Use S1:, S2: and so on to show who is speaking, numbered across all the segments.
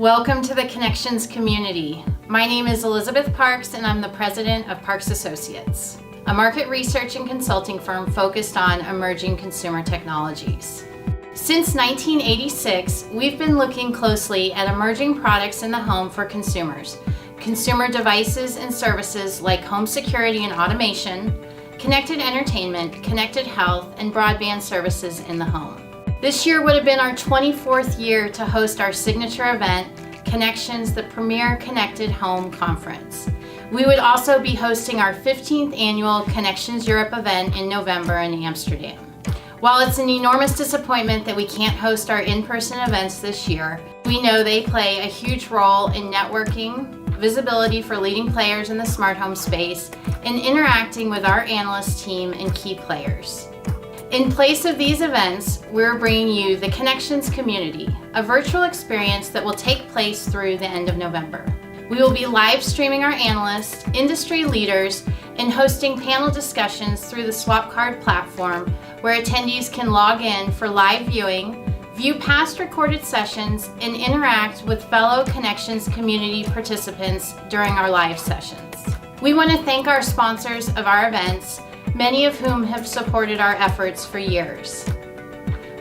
S1: Welcome to the Connections community. My name is Elizabeth Parks and I'm the president of Parks Associates, a market research and consulting firm focused on emerging consumer technologies. Since 1986, we've been looking closely at emerging products in the home for consumers, consumer devices and services like home security and automation, connected entertainment, connected health, and broadband services in the home. This year would have been our 24th year to host our signature event, Connections, the premier connected home conference. We would also be hosting our 15th annual Connections Europe event in November in Amsterdam. While it's an enormous disappointment that we can't host our in-person events this year, we know they play a huge role in networking, visibility for leading players in the smart home space, and interacting with our analyst team and key players. In place of these events, we're bringing you the Connections community, a virtual experience that will take place through the end of November. We will be live streaming our analysts, industry leaders, and hosting panel discussions through the SwapCard platform, where attendees can log in for live viewing, view past recorded sessions, and interact with fellow Connections community participants during our live sessions. We want to thank our sponsors of our events, many of whom have supported our efforts for years.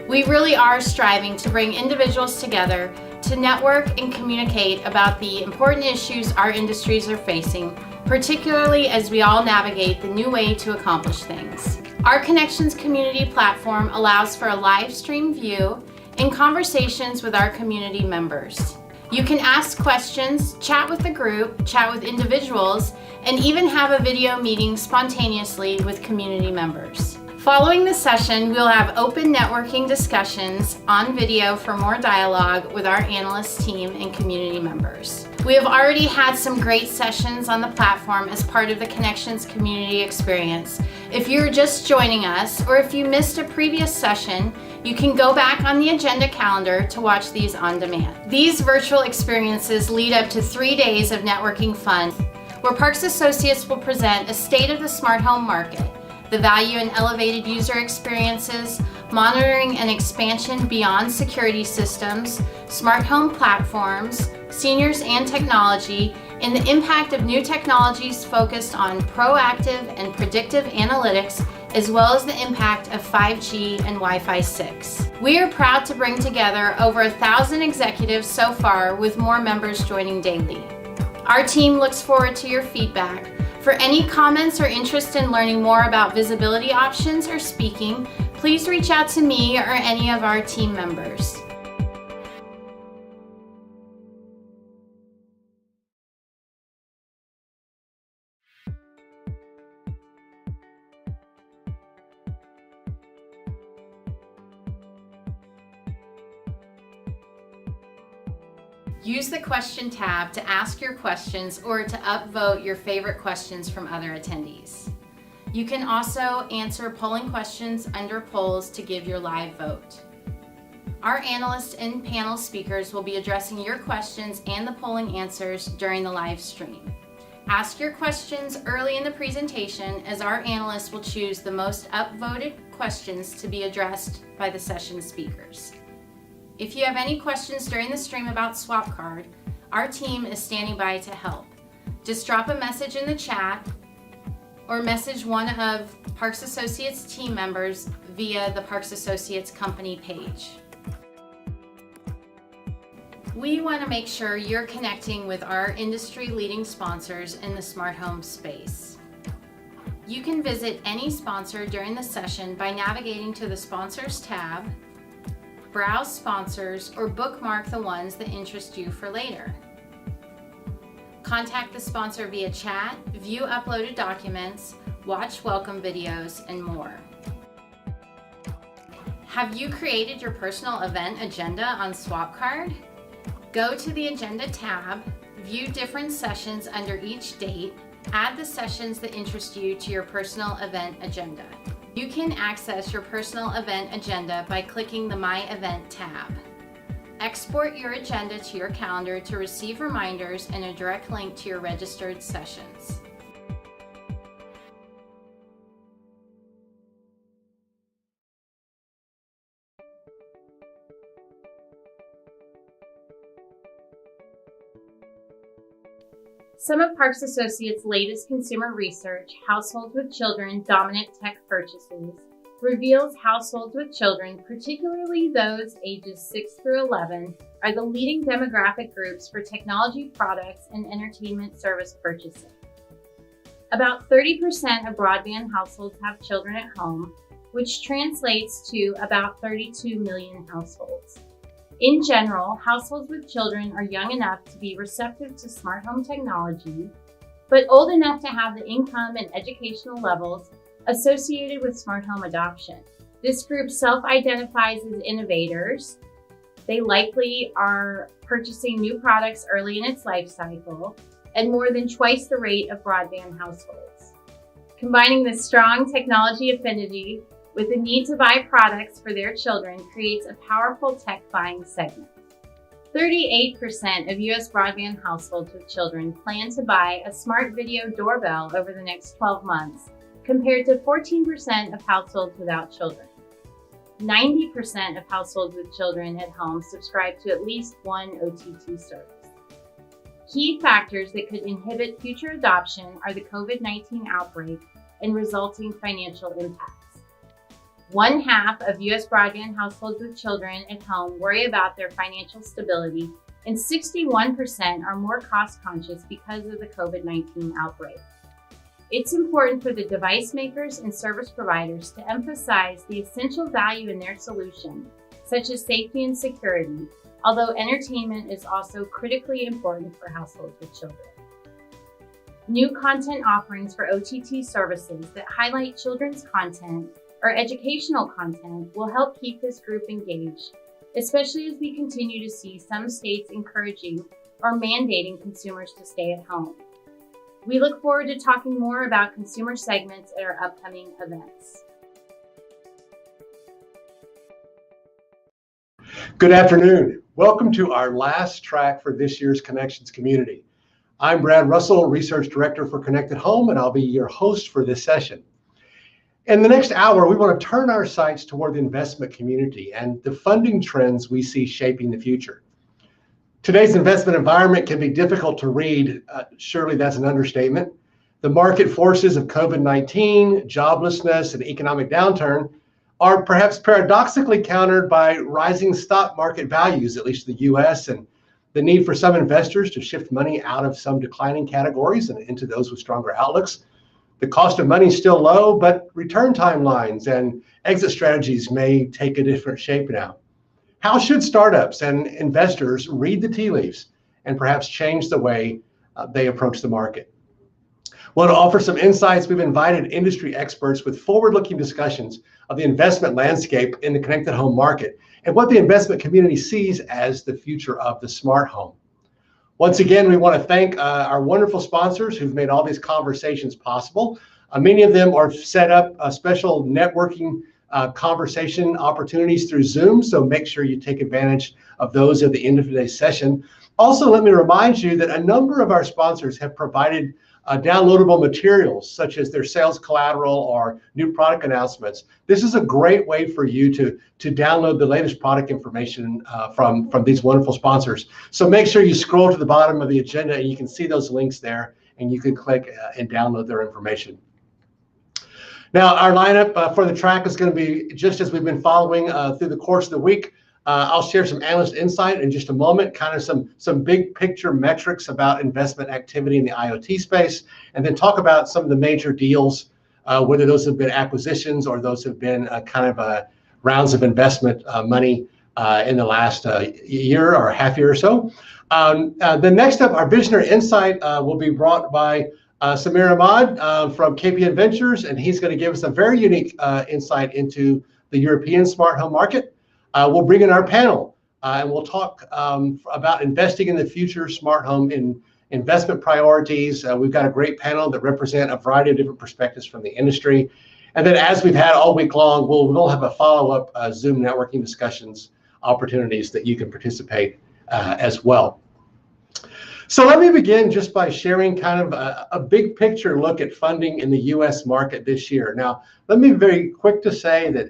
S1: We really are striving to bring individuals together to network and communicate about the important issues our industries are facing, particularly as we all navigate the new way to accomplish things. Our Connections community platform allows for a live stream view and conversations with our community members. You can ask questions, chat with the group, chat with individuals, and even have a video meeting spontaneously with community members. Following the session, we'll have open networking discussions on video for more dialogue with our analyst team and community members. We have already had some great sessions on the platform as part of the Connections community experience. If you're just joining us, or if you missed a previous session, you can go back on the agenda calendar to watch these on demand. These virtual experiences lead up to 3 days of networking fun, where Parks Associates will present a state of the smart home market, the value in elevated user experiences, monitoring and expansion beyond security systems, smart home platforms, seniors and technology, and the impact of new technologies focused on proactive and predictive analytics, as well as the impact of 5G and Wi-Fi 6. We are proud to bring together over 1,000 executives so far, with more members joining daily. Our team looks forward to your feedback. For any comments or interest in learning more about visibility options or speaking, please reach out to me or any of our team members. Use the question tab to ask your questions or to upvote your favorite questions from other attendees. You can also answer polling questions under polls to give your live vote. Our analysts and panel speakers will be addressing your questions and the polling answers during the live stream. Ask your questions early in the presentation, as our analysts will choose the most upvoted questions to be addressed by the session speakers. If you have any questions during the stream about SwapCard, our team is standing by to help. Just drop a message in the chat or message one of Parks Associates team members via the Parks Associates company page. We want to make sure you're connecting with our industry-leading sponsors in the smart home space. You can visit any sponsor during the session by navigating to the Sponsors tab, browse sponsors, or bookmark the ones that interest you for later. Contact the sponsor via chat, view uploaded documents, watch welcome videos, and more. Have you created your personal event agenda on SwapCard? Go to the Agenda tab, view different sessions under each date, add the sessions that interest you to your personal event agenda. You can access your personal event agenda by clicking the My Event tab. Export your agenda to your calendar to receive reminders and a direct link to your registered sessions. Some of Parks Associates' latest consumer research, Households with Children Dominant Tech Purchases, reveals households with children, particularly those ages 6 through 11, are the leading demographic groups for technology products and entertainment service purchasing. About 30% of broadband households have children at home, which translates to about 32 million households. In general, households with children are young enough to be receptive to smart home technology, but old enough to have the income and educational levels associated with smart home adoption. This group self-identifies as innovators. They likely are purchasing new products early in its life cycle and more than twice the rate of broadband households. Combining this strong technology affinity with the need to buy products for their children creates a powerful tech buying segment. 38% of U.S. broadband households with children plan to buy a smart video doorbell over the next 12 months, compared to 14% of households without children. 90% of households with children at home subscribe to at least one OTT service. Key factors that could inhibit future adoption are the COVID-19 outbreak and resulting financial impacts. 1/2 of U.S. broadband households with children at home worry about their financial stability, and 61% are more cost conscious because of the COVID-19 outbreak. It's important for the device makers and service providers to emphasize the essential value in their solution, such as safety and security, although entertainment is also critically important for households with children. New content offerings for OTT services that highlight children's content or educational content will help keep this group engaged, especially as we continue to see some states encouraging or mandating consumers to stay at home. We look forward to talking more about consumer segments at our upcoming events.
S2: Good afternoon. Welcome to our last track for this year's Connections Community. I'm Brad Russell, Research Director for Connected Home, and I'll be your host for this session. In the next hour, we want to turn our sights toward the investment community and the funding trends we see shaping the future. Today's investment environment can be difficult to read. Surely that's an understatement. The market forces of COVID-19, joblessness, and economic downturn are perhaps paradoxically countered by rising stock market values, at least in the US, and the need for some investors to shift money out of some declining categories and into those with stronger outlooks. The cost of money is still low, but return timelines and exit strategies may take a different shape now. How should startups and investors read the tea leaves and perhaps change the way they approach the market? Well, to offer some insights, we've invited industry experts with forward-looking discussions of the investment landscape in the connected home market and what the investment community sees as the future of the smart home. Once again, we want to thank our wonderful sponsors who've made all these conversations possible. Many of them are set up special networking conversation opportunities through Zoom, so make sure you take advantage of those at the end of today's session. Also, let me remind you that a number of our sponsors have provided downloadable materials, such as their sales collateral or new product announcements. This is a great way for you to download the latest product information from these wonderful sponsors. So make sure you scroll to the bottom of the agenda and you can see those links there, and you can click and download their information. Now, our lineup for the track is going to be just as we've been following through the course of the week. I'll share some analyst insight in just a moment, kind of some big picture metrics about investment activity in the IoT space, and then talk about some of the major deals, whether those have been acquisitions or those have been rounds of investment money in the last year or half year or so. Then next up, our Visionary Insight will be brought by Samir Ahmad from KPN Ventures, and he's going to give us a very unique insight into the European smart home market. We'll bring in our panel and we'll talk about investing in the future smart home in investment priorities. We've got a great panel that represent a variety of different perspectives from the industry. And then as we've had all week long, we'll have a follow-up Zoom networking discussions opportunities that you can participate as well. So let me begin just by sharing kind of a big picture look at funding in the US market this year. Now, let me be very quick to say that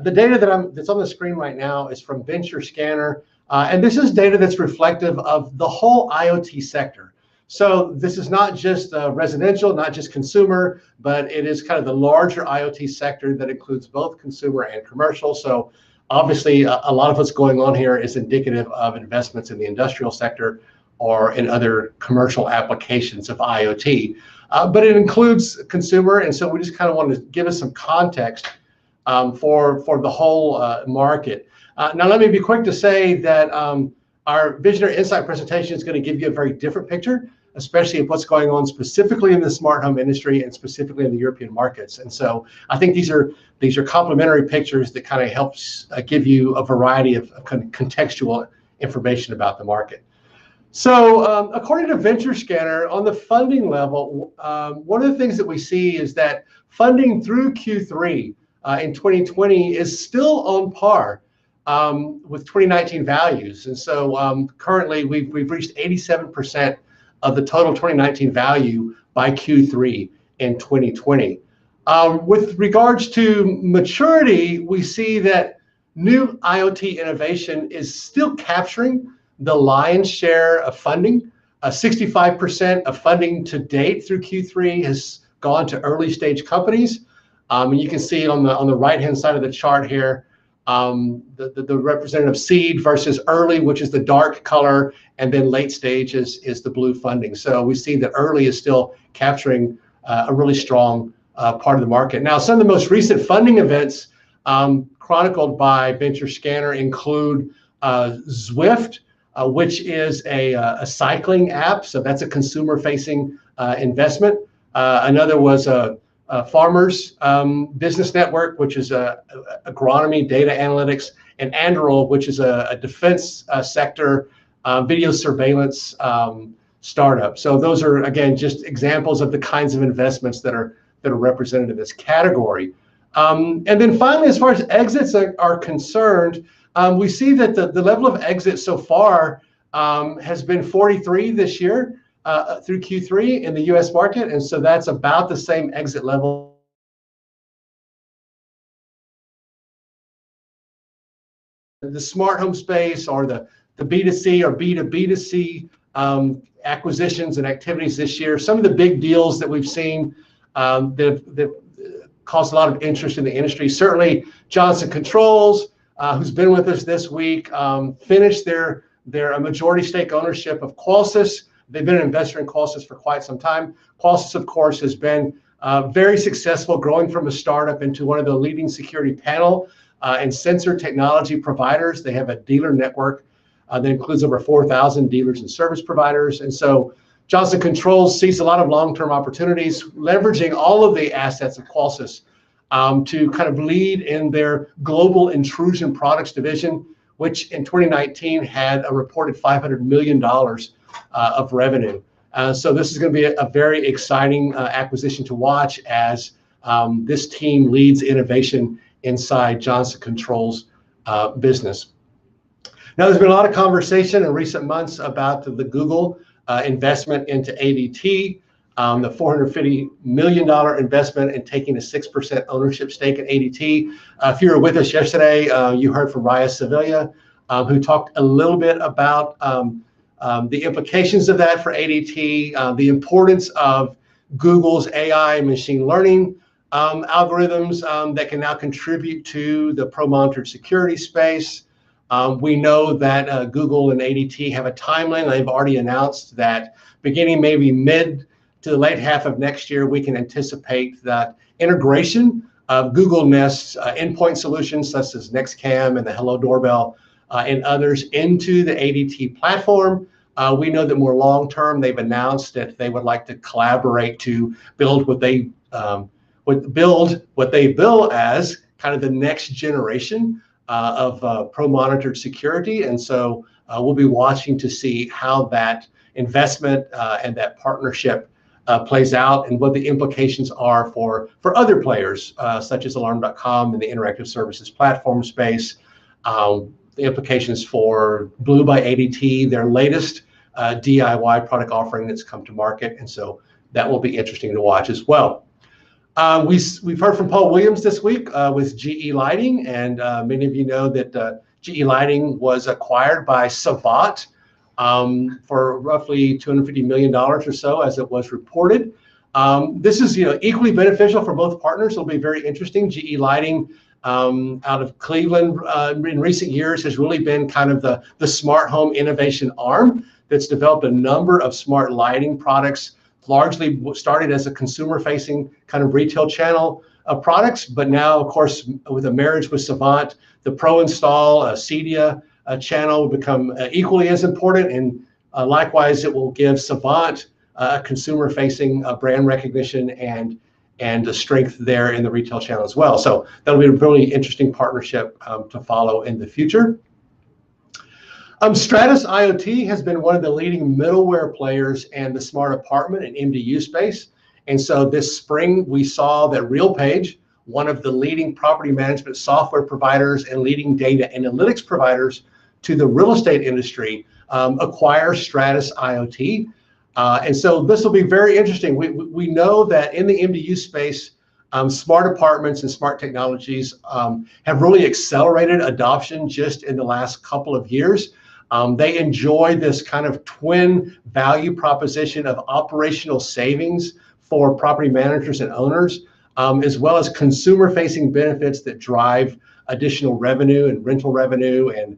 S2: the data that's on the screen right now is from Venture Scanner, and this is data that's reflective of the whole IoT sector. So this is not just residential, not just consumer, but it is kind of the larger IoT sector that includes both consumer and commercial. So obviously, a lot of what's going on here is indicative of investments in the industrial sector or in other commercial applications of IoT. But it includes consumer, and so we just kind of want to give us some context for the whole market. Now, let me be quick to say that our Visionary Insight presentation is going to give you a very different picture, especially of what's going on specifically in the smart home industry and specifically in the European markets. And so I think these are complementary pictures that kind of helps give you a variety of contextual information about the market. So according to Venture Scanner, on the funding level, one of the things that we see is that funding through Q3 in 2020 is still on par with 2019 values. And so currently we've reached 87% of the total 2019 value by Q3 in 2020. With regards to maturity, we see that new IoT innovation is still capturing the lion's share of funding. 65% of funding to date through Q3 has gone to early stage companies. And you can see on the right-hand side of the chart here, the representative seed versus early, which is the dark color, and then late stage is the blue funding. So we see that early is still capturing a really strong part of the market. Now, some of the most recent funding events chronicled by Venture Scanner include Zwift, which is a cycling app. So that's a consumer-facing investment. Another was Farmers Business Network, which is agronomy, data analytics, and Anduril, which is a defense sector video surveillance startup. So those are, again, just examples of the kinds of investments that are represented in this category. And then finally, as far as exits are concerned, we see that the level of exits so far has been 43 this year through Q3 in the US market. And so that's about the same exit level the smart home space or the B2C or B2B2C acquisitions and activities this year. Some of the big deals that we've seen that caused a lot of interest in the industry. Certainly Johnson Controls, who's been with us this week, finished their majority stake ownership of Qualys. They've been an investor in Qualys for quite some time. Qualys, of course, has been very successful, growing from a startup into one of the leading security panel and sensor technology providers. They have a dealer network that includes over 4,000 dealers and service providers. And so Johnson Controls sees a lot of long-term opportunities, leveraging all of the assets of Qualys to kind of lead in their global intrusion products division, which in 2019 had a reported $500 million of revenue. So this is going to be a very exciting acquisition to watch as this team leads innovation inside Johnson Controls business. Now, there's been a lot of conversation in recent months about the Google investment into ADT, the $450 million investment in taking a 6% ownership stake in ADT. If you were with us yesterday, you heard from Raya Sevilla, who talked a little bit about the implications of that for ADT, the importance of Google's AI and machine learning algorithms that can now contribute to the pro-monitored security space. We know that Google and ADT have a timeline. They've already announced that beginning maybe mid to the late half of next year, we can anticipate that integration of Google Nest's endpoint solutions such as NextCam and the Hello Doorbell and others into the ADT platform. We know that more long-term, they've announced that they would like to collaborate to build what they bill as kind of the next generation of pro-monitored security. And so we'll be watching to see how that investment and that partnership plays out and what the implications are for other players such as Alarm.com and the interactive services platform space. The implications for Blue by ADT, their latest DIY product offering that's come to market. And so that will be interesting to watch as well. We've heard from Paul Williams this week with GE Lighting, and many of you know that GE Lighting was acquired by Savant for roughly $250 million or so, as it was reported. This is equally beneficial for both partners. It'll be very interesting. GE Lighting out of Cleveland in recent years has really been kind of the smart home innovation arm that's developed a number of smart lighting products, largely started as a consumer-facing kind of retail channel of products, but now, of course, with a marriage with Savant, the Pro Install, CEDIA channel will become equally as important, and likewise, it will give Savant consumer-facing brand recognition and a strength there in the retail channel as well. So that'll be a really interesting partnership to follow in the future. Stratus IoT has been one of the leading middleware players in the smart apartment and MDU space. And so this spring, we saw that RealPage, one of the leading property management software providers and leading data analytics providers to the real estate industry, acquire Stratus IoT. And so this will be very interesting. We know that in the MDU space, smart apartments and smart technologies have really accelerated adoption just in the last couple of years. They enjoy this kind of twin value proposition of operational savings for property managers and owners, as well as consumer-facing benefits that drive additional revenue and rental revenue, and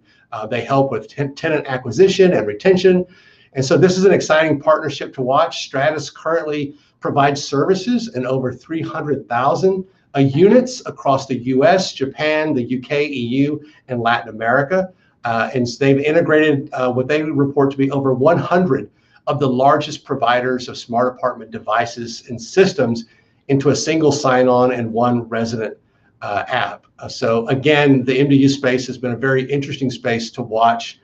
S2: they help with tenant acquisition and retention. And so this is an exciting partnership to watch. Stratus currently provides services in over 300,000 units across the US, Japan, the UK, EU, and Latin America. And they've integrated what they report to be over 100 of the largest providers of smart apartment devices and systems into a single sign-on and one resident app. So again, the MDU space has been a very interesting space to watch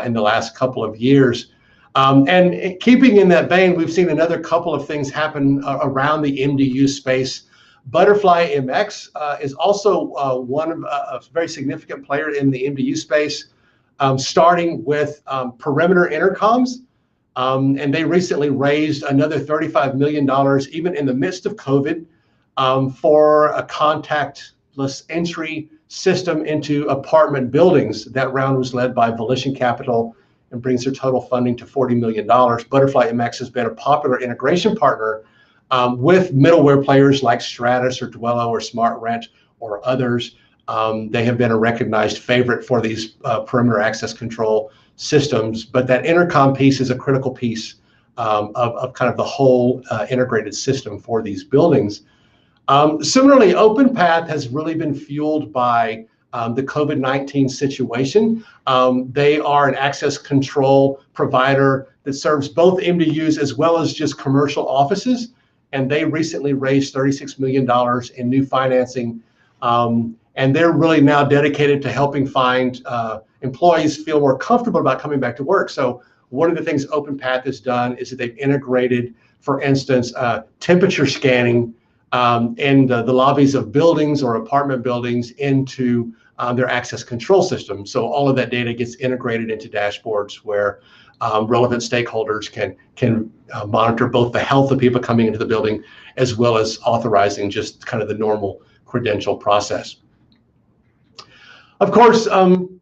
S2: in the last couple of years. And keeping in that vein, we've seen another couple of things happen around the MDU space. Butterfly MX is also one of a very significant player in the MDU space, starting with perimeter intercoms. And they recently raised another $35 million, even in the midst of COVID, for a contactless entry system into apartment buildings. That round was led by Volition Capital and brings their total funding to $40 million. Butterfly MX has been a popular integration partner with middleware players like Stratus or Dwello or SmartRent or others. They have been a recognized favorite for these perimeter access control systems, but that intercom piece is a critical piece of kind of the whole integrated system for these buildings. Similarly, OpenPath has really been fueled by the COVID-19 situation. They are an access control provider that serves both MDUs as well as just commercial offices. And they recently raised $36 million in new financing. And they're really now dedicated to helping find employees feel more comfortable about coming back to work. So one of the things OpenPath has done is that they've integrated, for instance, temperature scanning in the lobbies of buildings or apartment buildings into their access control system. So all of that data gets integrated into dashboards where relevant stakeholders can monitor both the health of people coming into the building as well as authorizing just kind of the normal credential process. Of course,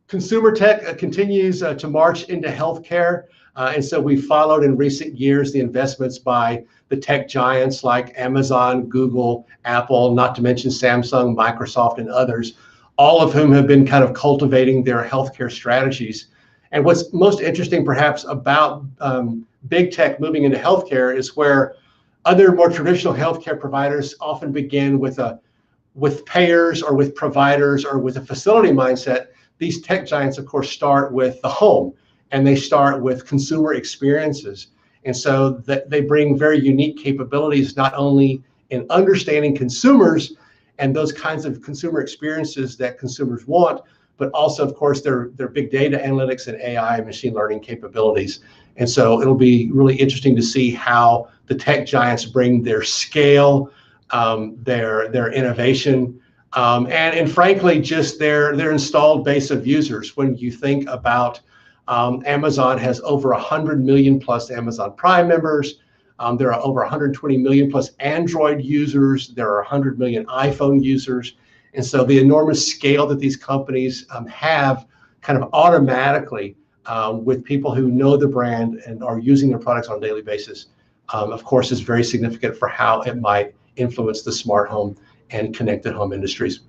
S2: consumer tech continues to march into healthcare. And so we followed in recent years the investments by the tech giants like Amazon, Google, Apple, not to mention Samsung, Microsoft, and others, all of whom have been kind of cultivating their healthcare strategies. And what's most interesting perhaps about big tech moving into healthcare is where other more traditional healthcare providers often begin with payers or with providers or with a facility mindset. These tech giants, of course, start with the home, and they start with consumer experiences. And so they bring very unique capabilities, not only in understanding consumers and those kinds of consumer experiences that consumers want, but also, of course, their big data analytics and AI and machine learning capabilities. And so it'll be really interesting to see how the tech giants bring their scale, their innovation, and frankly, just their installed base of users. When you think about Amazon has over 100 million plus Amazon Prime members. There are over 120 million plus Android users. There are 100 million iPhone users. And so the enormous scale that these companies have kind of automatically with people who know the brand and are using their products on a daily basis, of course, is very significant for how it might influence the smart home and connected home industries.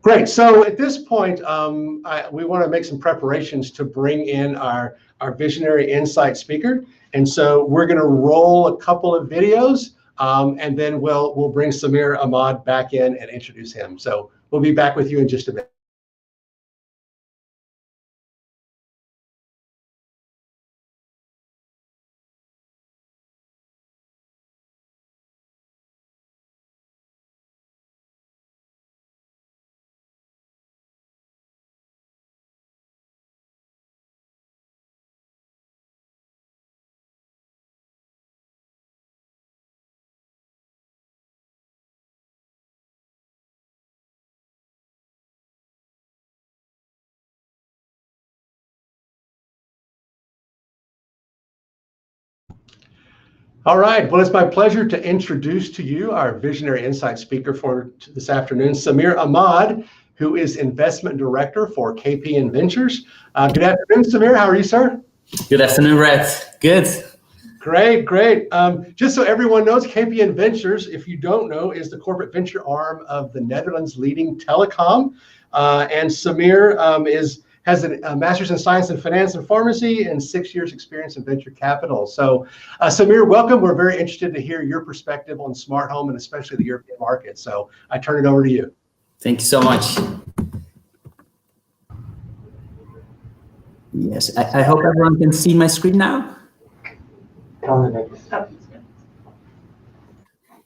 S2: Great. So at this point, we want to make some preparations to bring in our Visionary Insight speaker. And so we're going to roll a couple of videos, and then we'll bring Samir Ahmad back in and introduce him. So we'll be back with you in just a minute. All right, well, it's my pleasure to introduce to you our Visionary Insight speaker for this afternoon, Samir Ahmad, who is Investment Director for KPN Ventures. Good afternoon, Samir. How are you, sir?
S3: Good afternoon, Brad. Good.
S2: Great, great. Just so everyone knows, KPN Ventures, if you don't know, is the corporate venture arm of the Netherlands' leading telecom. And Samir has a master's in science and finance and pharmacy and 6 years experience in venture capital. So Samir, welcome. We're very interested to hear your perspective on smart home and especially the European market. So I turn it over to you.
S3: Thank you so much. Yes, I hope everyone can see my screen now.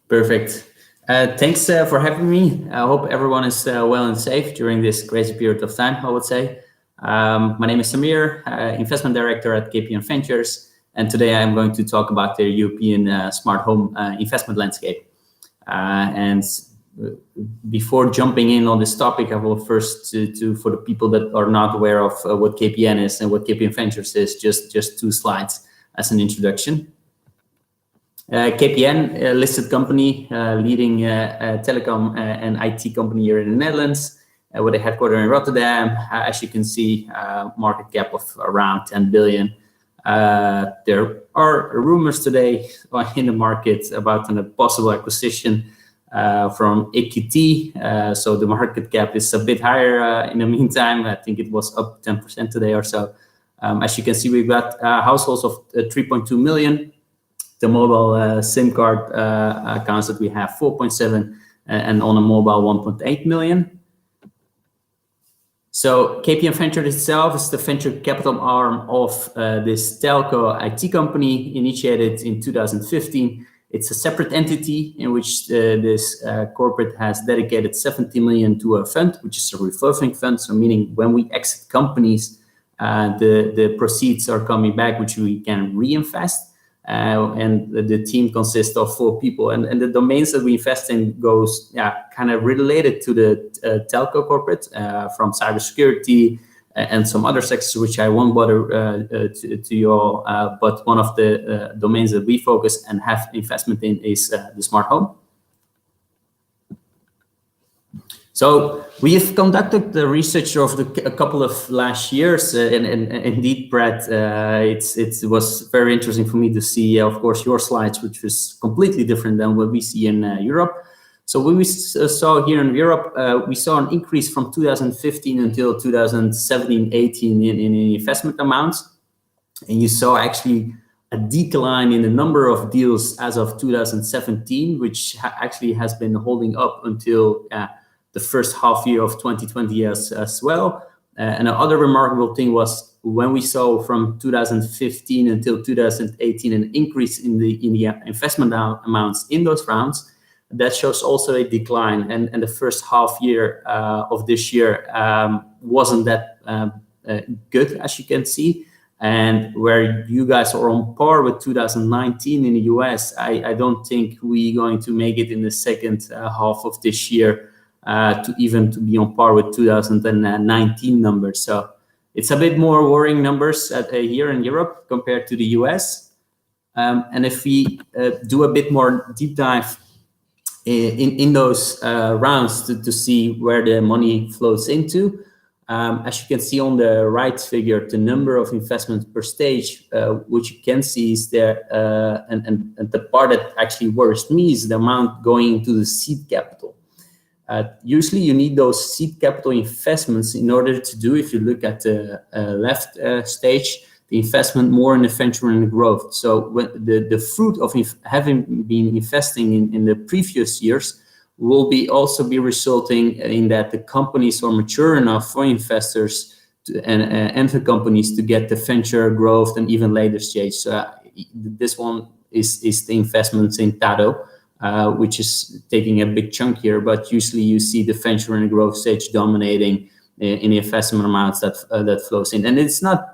S3: Perfect. Thanks for having me. I hope everyone is well and safe during this crazy period of time, I would say. My name is Samir, Investment Director at KPN Ventures, and today I'm going to talk about the European smart home investment landscape. And before jumping in on this topic, I will first, for the people that are not aware of what KPN is and what KPN Ventures is, just 2 slides as an introduction. KPN, a listed company, leading telecom and IT company here in the Netherlands, with a headquarters in Rotterdam. As you can see, market cap of around 10 billion. There are rumors today in the market about a possible acquisition from EQT. So the market cap is a bit higher in the meantime. I think it was up 10% today or so. As you can see, we've got households of 3.2 million. The mobile SIM card accounts that we have 4.7 and on a mobile 1.8 million. So KPN Ventures itself is the venture capital arm of this telco IT company, initiated in 2015. It's a separate entity in which this corporate has dedicated 70 million to a fund, which is a revolving fund. So meaning when we exit companies, the proceeds are coming back, which we can reinvest. And the team consists of 4 people, and the domains that we invest in goes kind of related to the telco corporate, from cybersecurity and some other sectors which I won't bother to you all, but one of the domains that we focus and have investment in is the smart home. So we have conducted the research over a couple of last years, and indeed, Brad, it was very interesting for me to see, of course, your slides, which was completely different than what we see in Europe. So what we saw here in Europe, we saw an increase from 2015 until 2017-18 in investment amounts, and you saw actually a decline in the number of deals as of 2017, which actually has been holding up until the first half year of 2020 as well. And another remarkable thing was when we saw from 2015 until 2018 an increase in the investment amounts in those rounds, that shows also a decline. And the first half year of this year wasn't that good, as you can see. And where you guys are on par with 2019 in the US, I don't think we're going to make it in the second half of this year to be on par with 2019 numbers. So it's a bit more worrying numbers here in Europe compared to the US. And if we do a bit more deep dive in those rounds to see where the money flows into, As you can see on the right figure, the number of investments per stage, which you can see is there, and the part that actually worries me is the amount going into the seed capital. Usually you need those seed capital investments in order to do, if you look at the left stage, the investment more in the venture and the growth. So when the fruit of having been investing in the previous years will also be resulting in that the companies are mature enough for investors and enter companies to get the venture growth and even later stage. So this one is the investments in Tado, which is taking a big chunk here, but usually you see the venture and growth stage dominating in the investment amounts that flows in. And it's not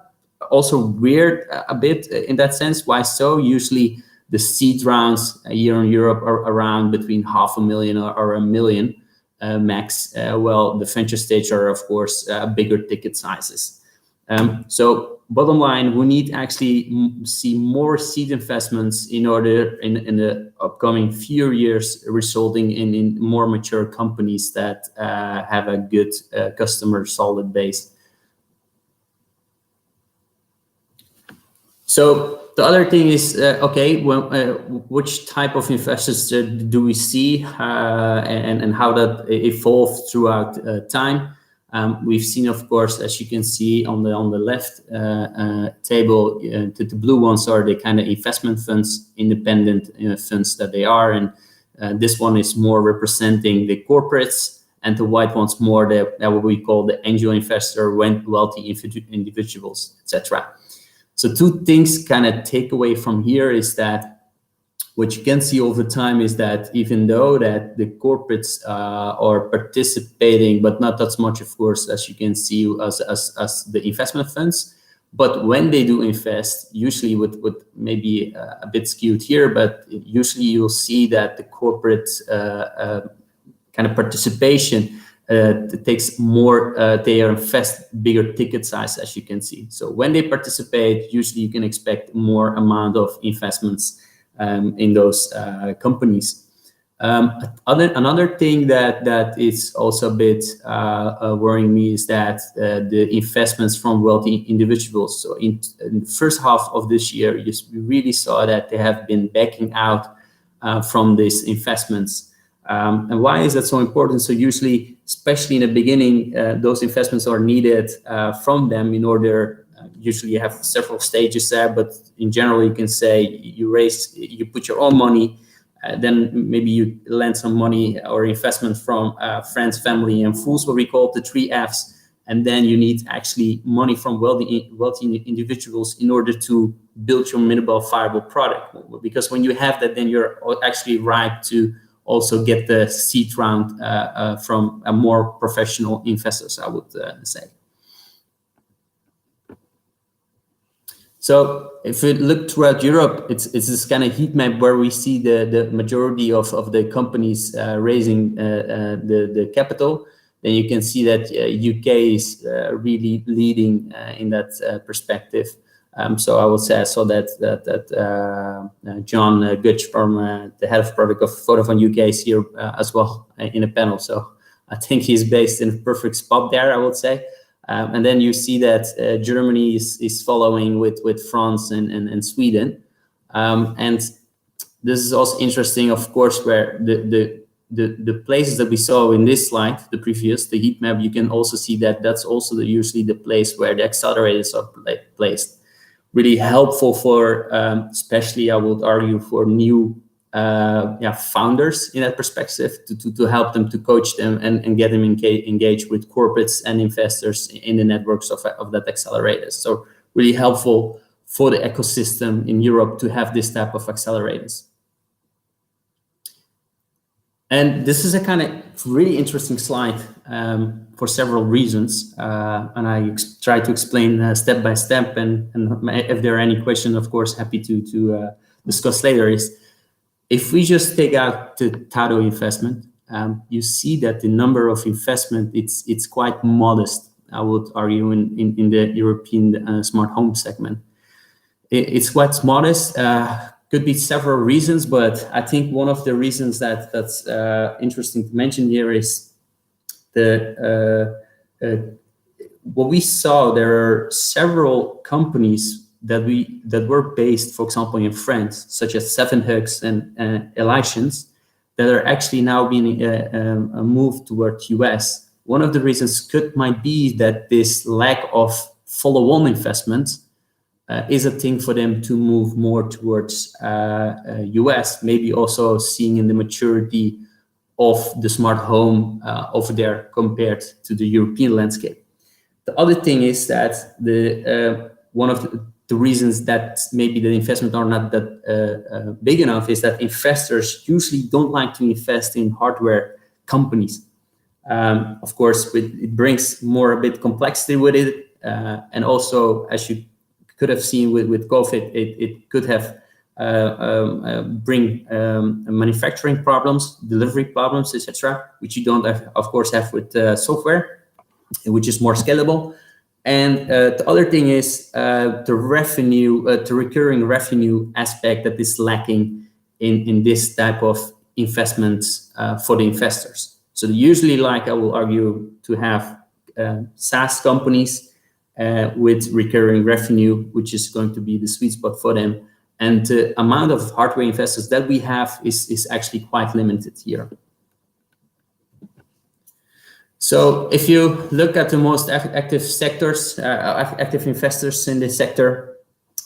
S3: also weird a bit in that sense. Why so? Usually the seed rounds here in Europe are around between 500,000 or 1 million max. Well, the venture stage are, of course, bigger ticket sizes. So bottom line, we need actually see more seed investments in order in the upcoming few years, resulting in more mature companies that have a good customer solid base. So the other thing is, okay, which type of investors do we see and how that evolved throughout time? We've seen, of course, as you can see on the left table, the blue ones are the kind of investment funds, independent funds that they are, and this one is more representing the corporates, and the white ones more what we call the angel investor, wealthy individuals, etc. So two things kind of take away from here is that what you can see over time is that even though that the corporates are participating, but not as much, of course, as you can see as the investment funds, but when they do invest, usually with maybe a bit skewed here, but usually you'll see that the corporate kind of participation takes more, they invest bigger ticket size, as you can see. So when they participate, usually you can expect more amount of investments in those companies. Another thing that is also a bit worrying me is that the investments from wealthy individuals. So in the first half of this year, we really saw that they have been backing out from these investments. And why is that so important? So usually, especially in the beginning, those investments are needed from them in order. Usually you have several stages there, but in general, you can say you put your own money, then maybe you lend some money or investment from friends, family, and fools, what we call the 3 Fs. And then you need actually money from wealthy individuals in order to build your minimal viable product. Because when you have that, then you're actually right to also get the seed round from a more professional investors, I would say. So if we look throughout Europe, it's this kind of heat map where we see the majority of the companies raising the capital. Then you can see that UK is really leading in that perspective. So I would say I saw that John Gutch from the head of product of Vodafone UK is here as well in a panel. So I think he's based in a perfect spot there, I would say. And then you see that Germany is following with France and Sweden. And this is also interesting, of course, where the places that we saw in this slide, the heat map, you can also see that that's also usually the place where the accelerators are placed. Really helpful for, especially I would argue, for new founders in that perspective, to help them, to coach them and get them engaged with corporates and investors in the networks of that accelerators. So really helpful for the ecosystem in Europe to have this type of accelerators. And this is a kind of really interesting slide for several reasons. And I try to explain step by step. And if there are any questions, of course, happy to discuss later. If we just take out the Tado investment, you see that the number of investment, it's quite modest, I would argue, in the European smart home segment. It's quite modest. Could be several reasons, but I think one of the reasons that's interesting to mention here is what we saw, there are several companies that were based, for example, in France, such as Seven Hugs and Elations, that are actually now being moved towards US. One of the reasons might be that this lack of follow-on investment is a thing for them to move more towards US, maybe also seeing in the maturity of the smart home over there compared to the European landscape. The other thing is that one of the reasons that maybe the investment are not that big enough is that investors usually don't like to invest in hardware companies. Of course, it brings more a bit complexity with it, and also, as you could have seen with COVID, it could have bring manufacturing problems, delivery problems, etc., which you don't have, of course, have with software, which is more scalable. And the other thing is the revenue, the recurring revenue aspect that is lacking in this type of investments for the investors. So they usually like, I will argue, to have SaaS companies with recurring revenue, which is going to be the sweet spot for them. And the amount of hardware investors that we have is actually quite limited here. So if you look at the most active sectors, active investors in this sector,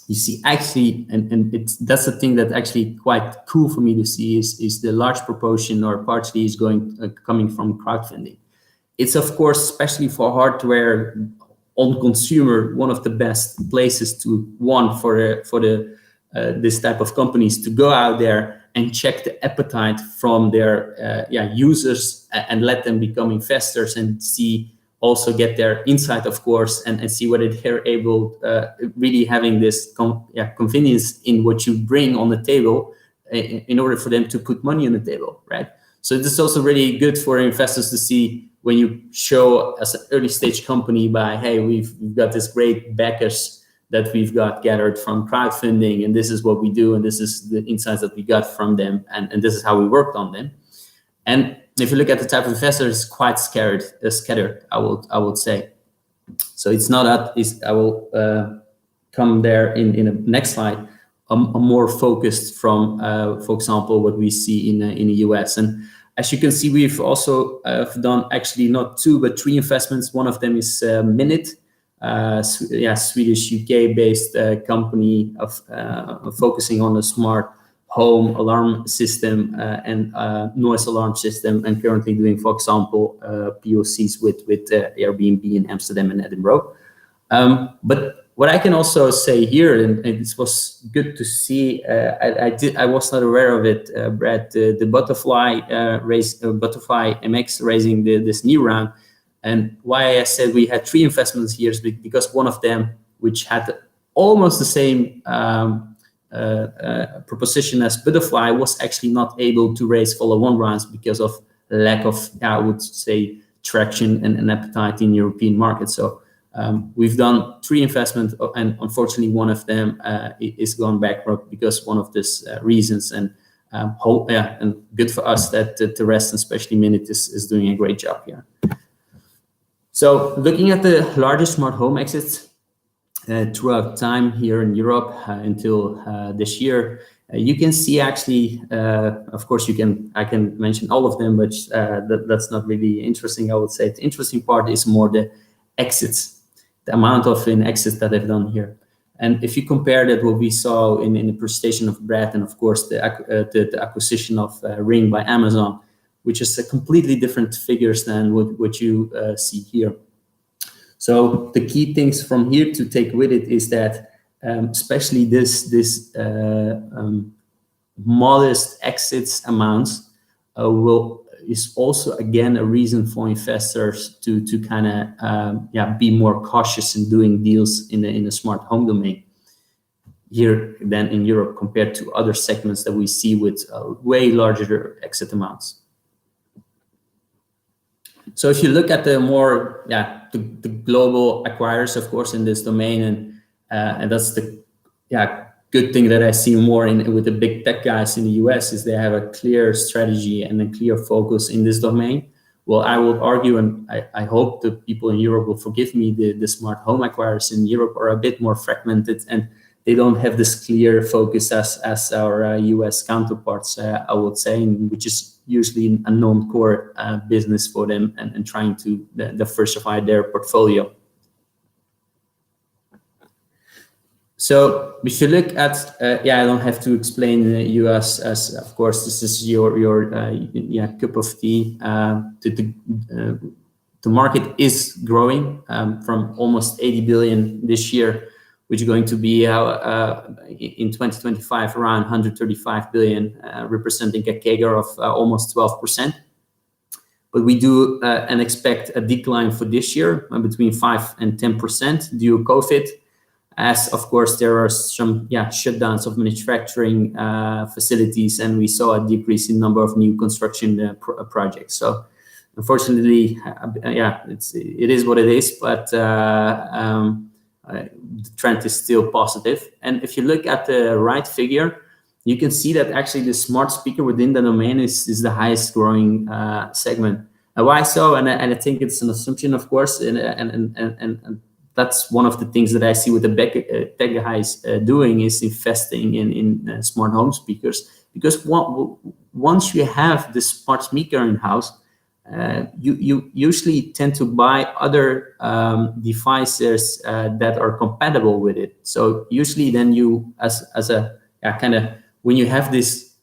S3: you see actually, and that's the thing that actually quite cool for me to see is the large proportion or partially is coming from crowdfunding. It's of course, especially for hardware on consumer, one of the best places to for this type of companies to go out there and check the appetite from their users and let them become investors and also get their insight, of course, and see whether they're able, really having this convenience in what you bring on the table in order for them to put money on the table, right? So this is also really good for investors to see when you show as an early stage company by, hey, we've got this great backers that we've got gathered from crowdfunding, and this is what we do, and this is the insights that we got from them, and this is how we worked on them. And if you look at the type of investor, it's quite scattered, I would say. So it's not that, I will come there in the next slide, a more focused from, for example, what we see in the US. And as you can see, we've also done actually not 2, but 3 investments. One of them is Minit, Swedish UK-based company of focusing on a smart home alarm system and noise alarm system, and currently doing, for example, POCs with Airbnb in Amsterdam and Edinburgh. But what I can also say here, and it was good to see, I was not aware of it, Brad, the Butterfly Butterfly MX raising this new round. And why I said we had 3 investments here is because one of them, which had almost the same proposition as Butterfly, was actually not able to raise follow-on rounds because of lack of, I would say, traction and appetite in European markets. So we've done 3 investments, and unfortunately one of them is gone bankrupt because one of these reasons. And and good for us that the rest, and especially Minit, is doing a great job here. So looking at the largest smart home exits throughout time here in Europe until this year, you can see actually, of course, I can mention all of them, but that's not really interesting, I would say. The interesting part is more the exits, the amount of exits that I've done here. And if you compare that what we saw in the presentation of Brad, and of course the acquisition of Ring by Amazon, which is a completely different figures than what you see here. So the key things from here to take with it is that especially this modest exits amounts is also again a reason for investors to kind of be more cautious in doing deals in the smart home domain here than in Europe compared to other segments that we see with way larger exit amounts. So if you look at the more, the global acquirers, of course, in this domain, and that's the good thing that I see more with the big tech guys in the US, is they have a clear strategy and a clear focus in this domain, well, I will argue, and I hope the people in Europe will forgive me, the smart home acquirers in Europe are a bit more fragmented, and they don't have this clear focus as our US counterparts, I would say, which is usually a non-core business for them, and trying to diversify their portfolio. So if you look at, I don't have to explain the US as, of course, this is your cup of tea. The market is growing from almost 80 billion this year, which is going to be in 2025 around 135 billion, representing a CAGR of almost 12%. But we do and expect a decline for this year between 5 and 10% due to COVID. As of course there are some shutdowns of manufacturing facilities, and we saw a decrease in number of new construction projects. So unfortunately, it is what it is, but the trend is still positive. And if you look at the right figure, you can see that actually the smart speaker within the domain is the highest growing segment. Why so? And I think it's an assumption, of course, and that's one of the things that I see with the tech guys doing, is investing in smart home speakers. Because once you have the smart speaker in house, you usually tend to buy other devices that are compatible with it. So usually then you, as a when you have this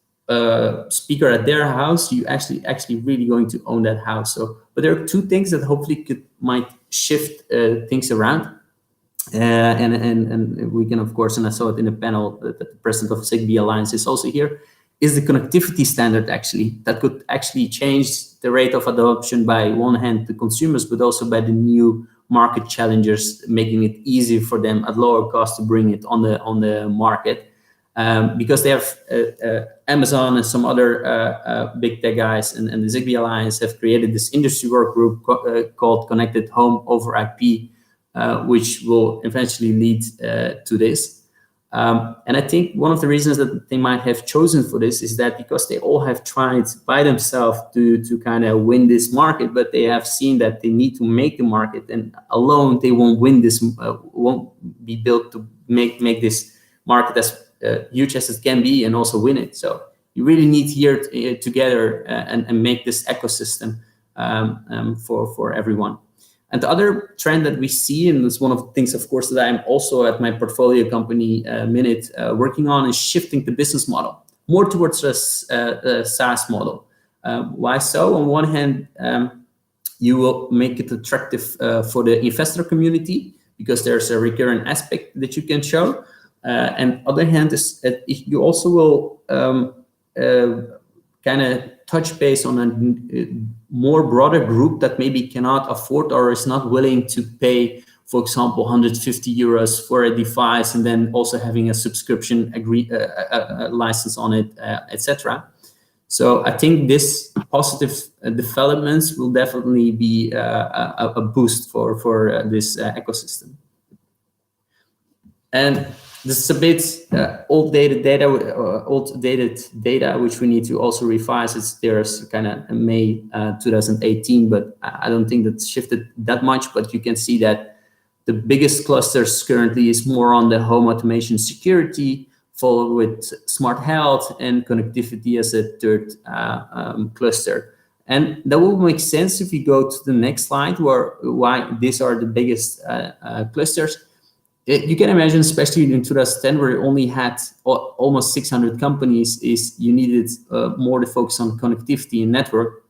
S3: speaker at their house, you actually really going to own that house. So, but there are two things that hopefully might shift things around, and we can, of course, and I saw it in the panel that the president of Zigbee Alliance is also here, is the connectivity standard that could actually change the rate of adoption by one hand the consumers, but also by the new market challengers, making it easy for them at lower cost to bring it on the market. Because they have Amazon and some other big tech guys and the Zigbee Alliance have created this industry work group called Connected Home over IP, which will eventually lead to this. And I think one of the reasons that they might have chosen for this is that because they all have tried by themselves to kind of win this market, but they have seen that they need to make the market, and alone they won't win this, won't be built to make this market as huge as it can be and also win it. So you really need here together and make this ecosystem for everyone. And the other trend that we see, and it's one of the things, of course, that I'm also at my portfolio company Minute working on, is shifting the business model more towards a SaaS model. Why so? On one hand, you will make it attractive for the investor community because there's a recurring aspect that you can show. And other hand is you also will kind of touch base on a more broader group that maybe cannot afford or is not willing to pay, for example, 150 euros for a device and then also having a subscription license on it, etc. So I think this positive developments will definitely be a boost for this ecosystem. And this is a bit outdated data, which we need to also revise. There's kind of May 2018, but I don't think that's shifted that much. But you can see that the biggest clusters currently is more on the home automation security, followed with smart health and connectivity as a third cluster. And that will make sense if we go to the next slide, why these are the biggest clusters. You can imagine, especially in 2010, where you only had almost 600 companies, is you needed more to focus on connectivity and network.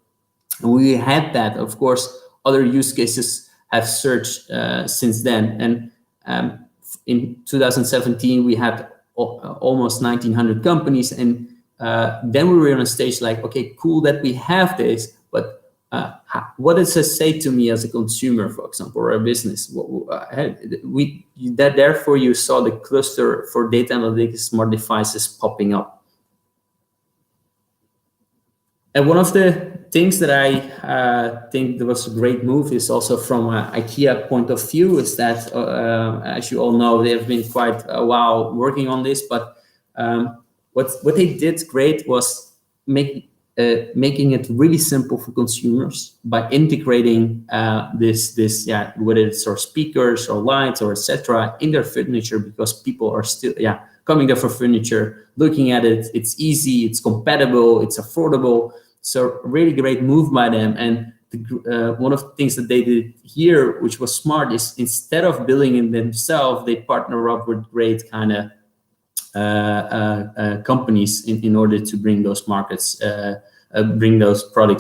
S3: And we had that. Of course, other use cases have surged since then. And in 2017, we had almost 1,900 companies. And then we were on a stage like, okay, cool that we have this, but what does it say to me as a consumer, for example, or a business? Therefore, you saw the cluster for data analytics smart devices popping up. And one of the things that I think that was a great move is also from an IKEA point of view, is that, as you all know, they have been quite a while working on this, but what they did great was make making it really simple for consumers by integrating whether it's our speakers or lights or etc. in their furniture, because people are still coming there for furniture, looking at it. It's easy, it's compatible, it's affordable. So really great move by them. And one of the things that they did here, which was smart, is instead of building it themselves, they partner up with great kind of companies in order to bring those products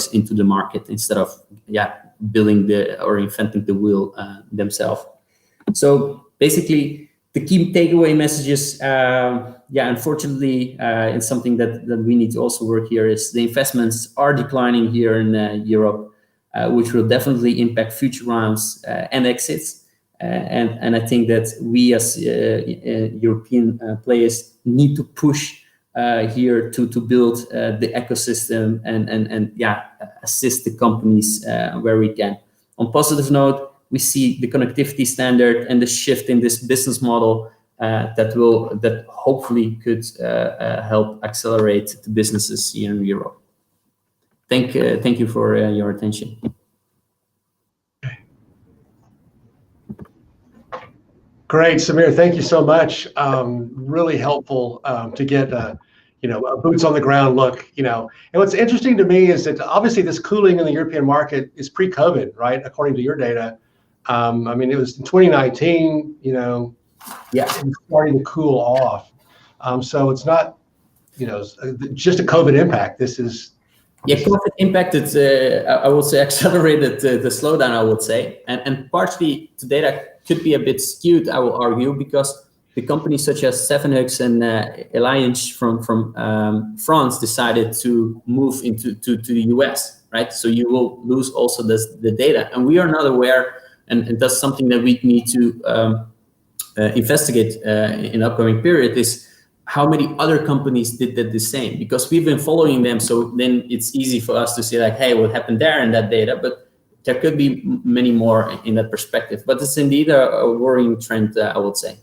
S3: into the market instead of building or inventing the wheel themselves. So basically, the key takeaway messages, unfortunately, it's something that we need to also work here, is the investments are declining here in Europe, which will definitely impact future rounds and exits. And I think that we as European players need to push here to build the ecosystem and assist the companies where we can. On positive note, we see the connectivity standard and the shift in this business model that hopefully could help accelerate the businesses here in Europe. Thank you for your attention.
S2: Great, Samir. Thank you so much. Really helpful to get a boots on the ground look. And what's interesting to me is that obviously this cooling in the European market is pre-COVID, right? According to your data. It was in 2019. It was starting to cool off. So it's not, just a COVID impact. This is.
S3: COVID impacted, I would say, accelerated the slowdown, I would say. And partially the data could be a bit skewed, I will argue, because the companies such as Sevenhux and Allianz from France decided to move to the US, right? So you will lose also the data. And we are not aware, and that's something that we need to investigate in the upcoming period, is how many other companies did that the same, because we've been following them. So then it's easy for us to say like, hey, what happened there in that data? But there could be many more in that perspective. But it's indeed a worrying trend, I would say.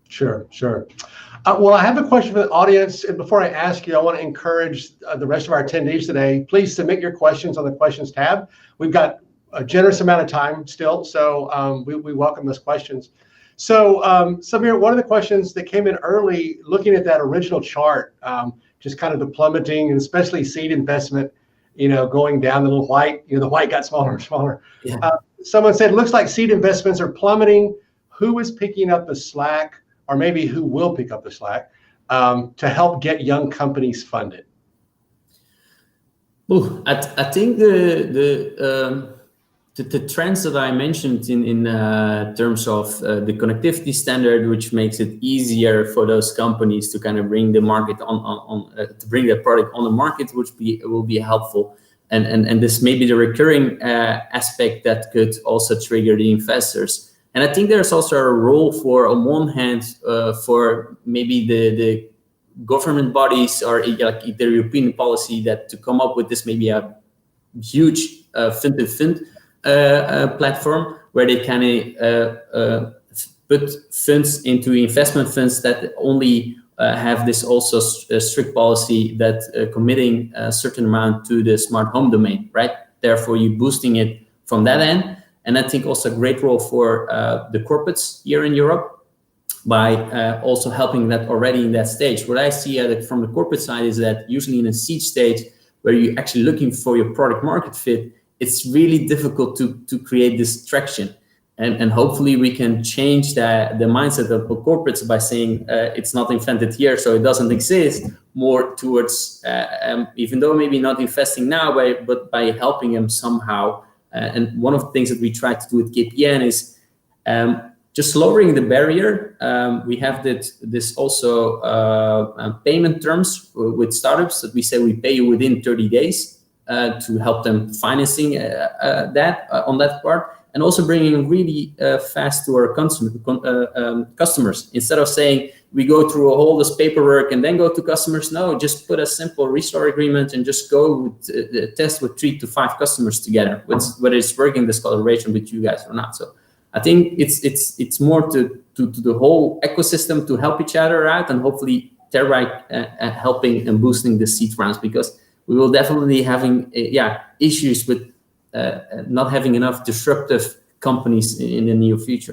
S2: Sure. Well, I have a question for the audience. And before I ask you, I want to encourage the rest of our attendees today. Please submit your questions on the questions tab. We've got a generous amount of time still, so we welcome those questions. So, Samir, one of the questions that came in early, looking at that original chart, just kind of the plummeting, and especially seed investment, going down, the little white, the white got smaller and smaller.
S3: Yeah.
S2: Someone said, it looks like seed investments are plummeting. Who is picking up the slack, or maybe who will pick up the slack to help get young companies funded?
S3: Well, I think the trends that I mentioned in terms of the connectivity standard, which makes it easier for those companies to kind of bring the market to bring their product on the market, which will be helpful, and this may be the recurring aspect that could also trigger the investors. And I think there's also a role for, on one hand, for maybe the government bodies or like the European policy that to come up with this maybe a huge fin-to-fin platform where they can put funds into investment funds that only have this also strict policy that committing a certain amount to the smart home domain, right? Therefore, you're boosting it from that end. And I think also a great role for the corporates here in Europe by also helping that already in that stage. What I see from the corporate side is that usually in a seed stage where you're actually looking for your product market fit, it's really difficult to create this traction. And hopefully we can change the mindset of corporates by saying it's not invented here, so it doesn't exist, more towards, even though maybe not investing now, but by helping them somehow. And one of the things that we try to do with KPN is just lowering the barrier. We have this also payment terms with startups that we say we pay you within 30 days to help them financing that on that part. And also bringing really fast to our customers. Instead of saying we go through all this paperwork and then go to customers, no, just put a simple restore agreement and just go with, test with 3 to 5 customers together, whether it's working this collaboration with you guys or not. So I think it's more to the whole ecosystem to help each other out and hopefully thereby helping and boosting the seed rounds, because we will definitely having issues with not having enough disruptive companies in the near future.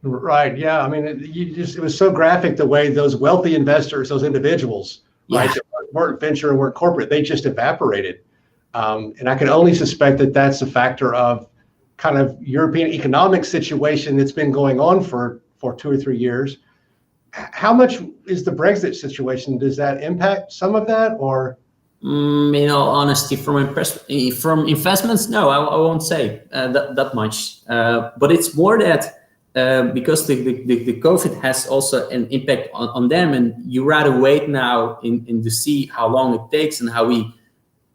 S2: Right. Yeah. I mean, it was so graphic the way those wealthy investors, those individuals, right, that weren't venture and weren't corporate, they just evaporated. And I can only suspect that that's a factor of kind of European economic situation that's been going on for 2 or 3 years. How much is the Brexit situation? Does that impact some of that, or?
S3: In all honesty, from investments, no, I won't say that much. But it's more that because the COVID has also an impact on them, and you rather wait now in to see how long it takes and how we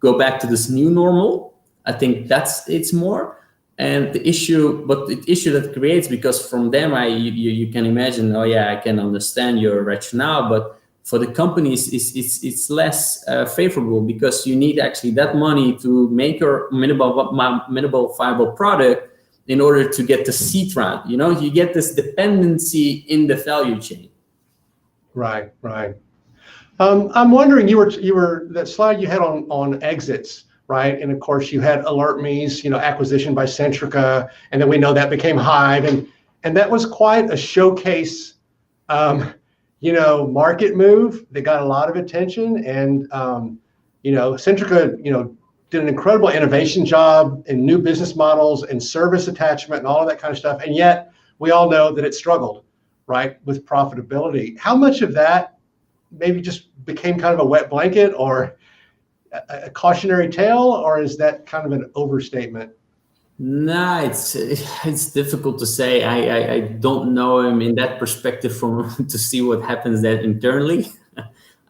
S3: go back to this new normal. I think it's more. And the issue that creates, because from them, you can imagine, oh yeah, I can understand your rationale, but for the companies, it's less favorable, because you need actually that money to make your minimal viable product in order to get the seed round. You get this dependency in the value chain.
S2: Right. I'm wondering, you were that slide you had on exits, right? And of course, you had AlertMe's, acquisition by Centrica, and then we know that became Hive, and that was quite a showcase, market move that got a lot of attention. And Centrica, did an incredible innovation job in new business models and service attachment and all of that kind of stuff. And yet, we all know that it struggled, right, with profitability. How much of that maybe just became kind of a wet blanket or a cautionary tale, or is that kind of an overstatement?
S3: No, it's difficult to say. I don't know him in that perspective to see what happens there internally.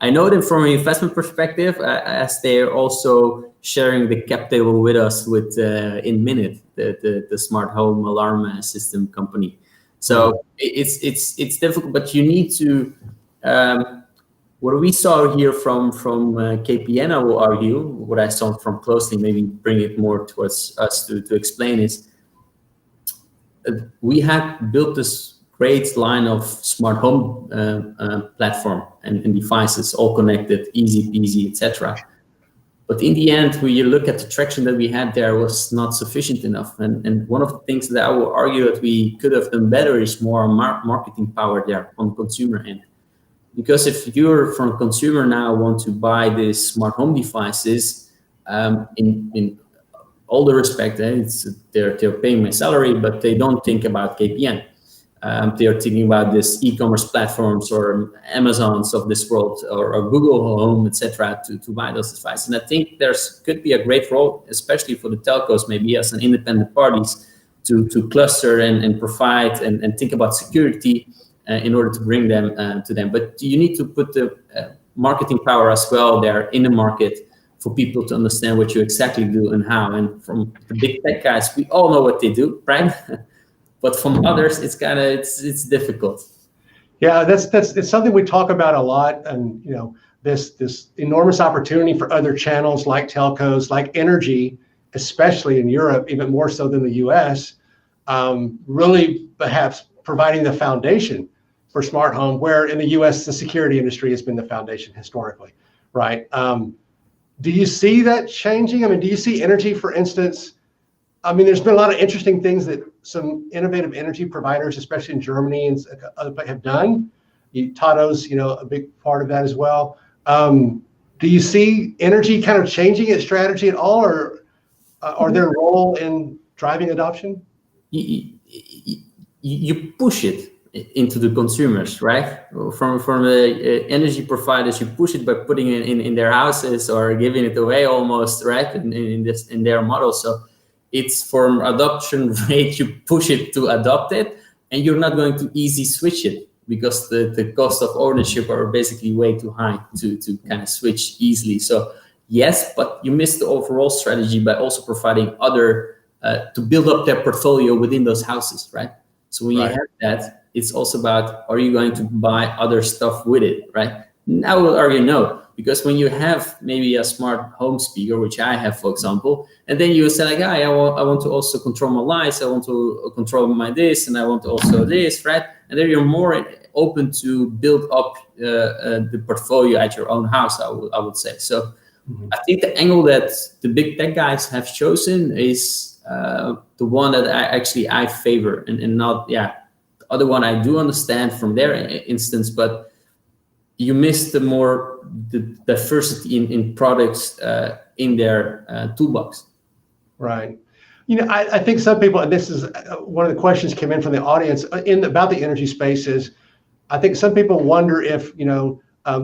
S3: I know them from an investment perspective, as they're also sharing the cap table with us with Inminit, the smart home alarm system company. So it's difficult, but you need to. What we saw here from KPN, I will argue, what I saw from closely, maybe bring it more towards us to explain, is we had built this great line of smart home platform and devices, all connected, easy peasy, etc. But in the end, when you look at the traction that we had there, was not sufficient enough. And one of the things that I will argue that we could have done better is more marketing power there on the consumer end. Because if you're from a consumer now want to buy these smart home devices, in all the respect, they're paying my salary, but they don't think about KPN. They are thinking about this e-commerce platforms or Amazons of this world, or Google Home, etc., to buy those devices. And I think could be a great role, especially for the telcos, maybe as an independent parties, to cluster and provide and think about security in order to bring them to them. But you need to put the marketing power as well there in the market for people to understand what you exactly do and how. And from the big tech guys, we all know what they do, right? But from others, it's difficult.
S2: Yeah, it's something we talk about a lot, and this enormous opportunity for other channels like telcos, like energy, especially in Europe, even more so than the U.S. Really, perhaps providing the foundation for smart home, where in the U.S. the security industry has been the foundation historically, right? Do you see that changing? I mean, do you see energy, for instance? I mean, there's been a lot of interesting things that some innovative energy providers, especially in Germany, and have done. Tato's, a big part of that as well. Do you see energy kind of changing its strategy at all, or their role in driving adoption?
S3: You push it into the consumers, right? From the energy providers, you push it by putting it in their houses or giving it away almost, right? In their model. So it's from adoption rate, you push it to adopt it, and you're not going to easy switch it because the cost of ownership are basically way too high to kind of switch easily. So yes, but you miss the overall strategy by also providing other to build up their portfolio within those houses, right? So when you have that, it's also about, are you going to buy other stuff with it, right? I will argue no, because when you have maybe a smart home speaker, which I have, for example, and then you say like, I want to also control my lights, I want to control my this, and I want to also this, right? And then you're more open to build up the portfolio at your own house, I would say. So I think the angle that the big tech guys have chosen is the one that I favor, and not, the other one I do understand from their instance, but you miss the diversity in products in their toolbox.
S2: Right. I think some people, and this is one of the questions came in from the audience about the energy space, is I think some people wonder if,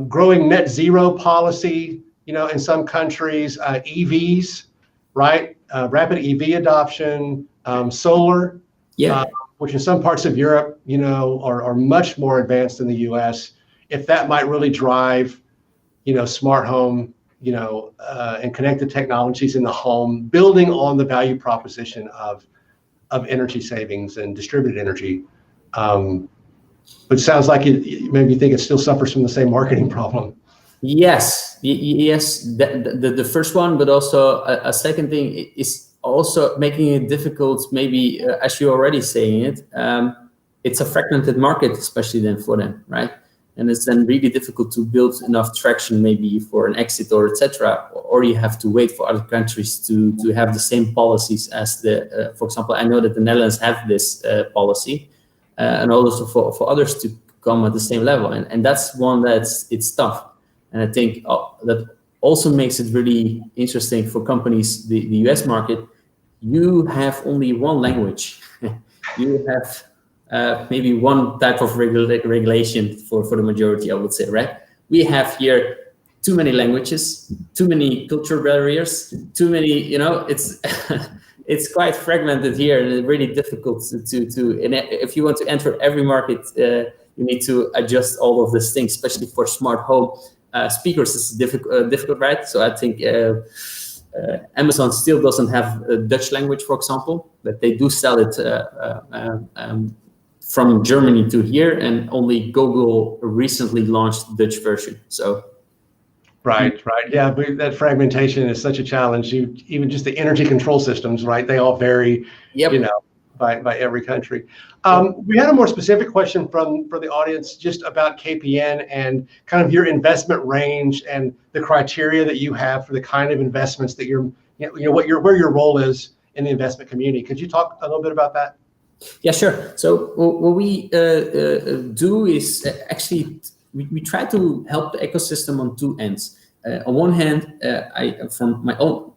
S2: growing net zero policy, in some countries, EVs, right? Rapid EV adoption, solar, which in some parts of Europe, are much more advanced than the US, if that might really drive, smart home, and connected technologies in the home, building on the value proposition of energy savings and distributed energy. But it sounds like maybe you think it still suffers from the same marketing problem.
S3: Yes. The first one, but also a second thing is also making it difficult. Maybe as you're already saying it, it's a fragmented market, especially then for them, right? And it's then really difficult to build enough traction, maybe for an exit or etc. Or you have to wait for other countries to have the same policies as for example, I know that the Netherlands have this policy, and also for others to come at the same level. And that's one it's tough. And I think that also makes it really interesting for companies, the US market. You have only one language. You have maybe one type of regulation for the majority, I would say, right? We have here too many languages, too many cultural barriers, too many, it's it's quite fragmented here, and it's really difficult to and if you want to enter every market, you need to adjust all of these things, especially for smart home speakers. It's difficult, right? So I think Amazon still doesn't have a Dutch language, for example, but they do sell it from Germany to here, and only Google recently launched the Dutch version. So,
S2: right, yeah, but that fragmentation is such a challenge. Even just the energy control systems, right? They all vary, by every country. We had a more specific question from the audience just about KPN and kind of your investment range and the criteria that you have for the kind of investments that where your role is in the investment community. Could you talk a little bit about that?
S3: Yeah, sure. So what we do is actually we try to help the ecosystem on two ends. On one hand, from my own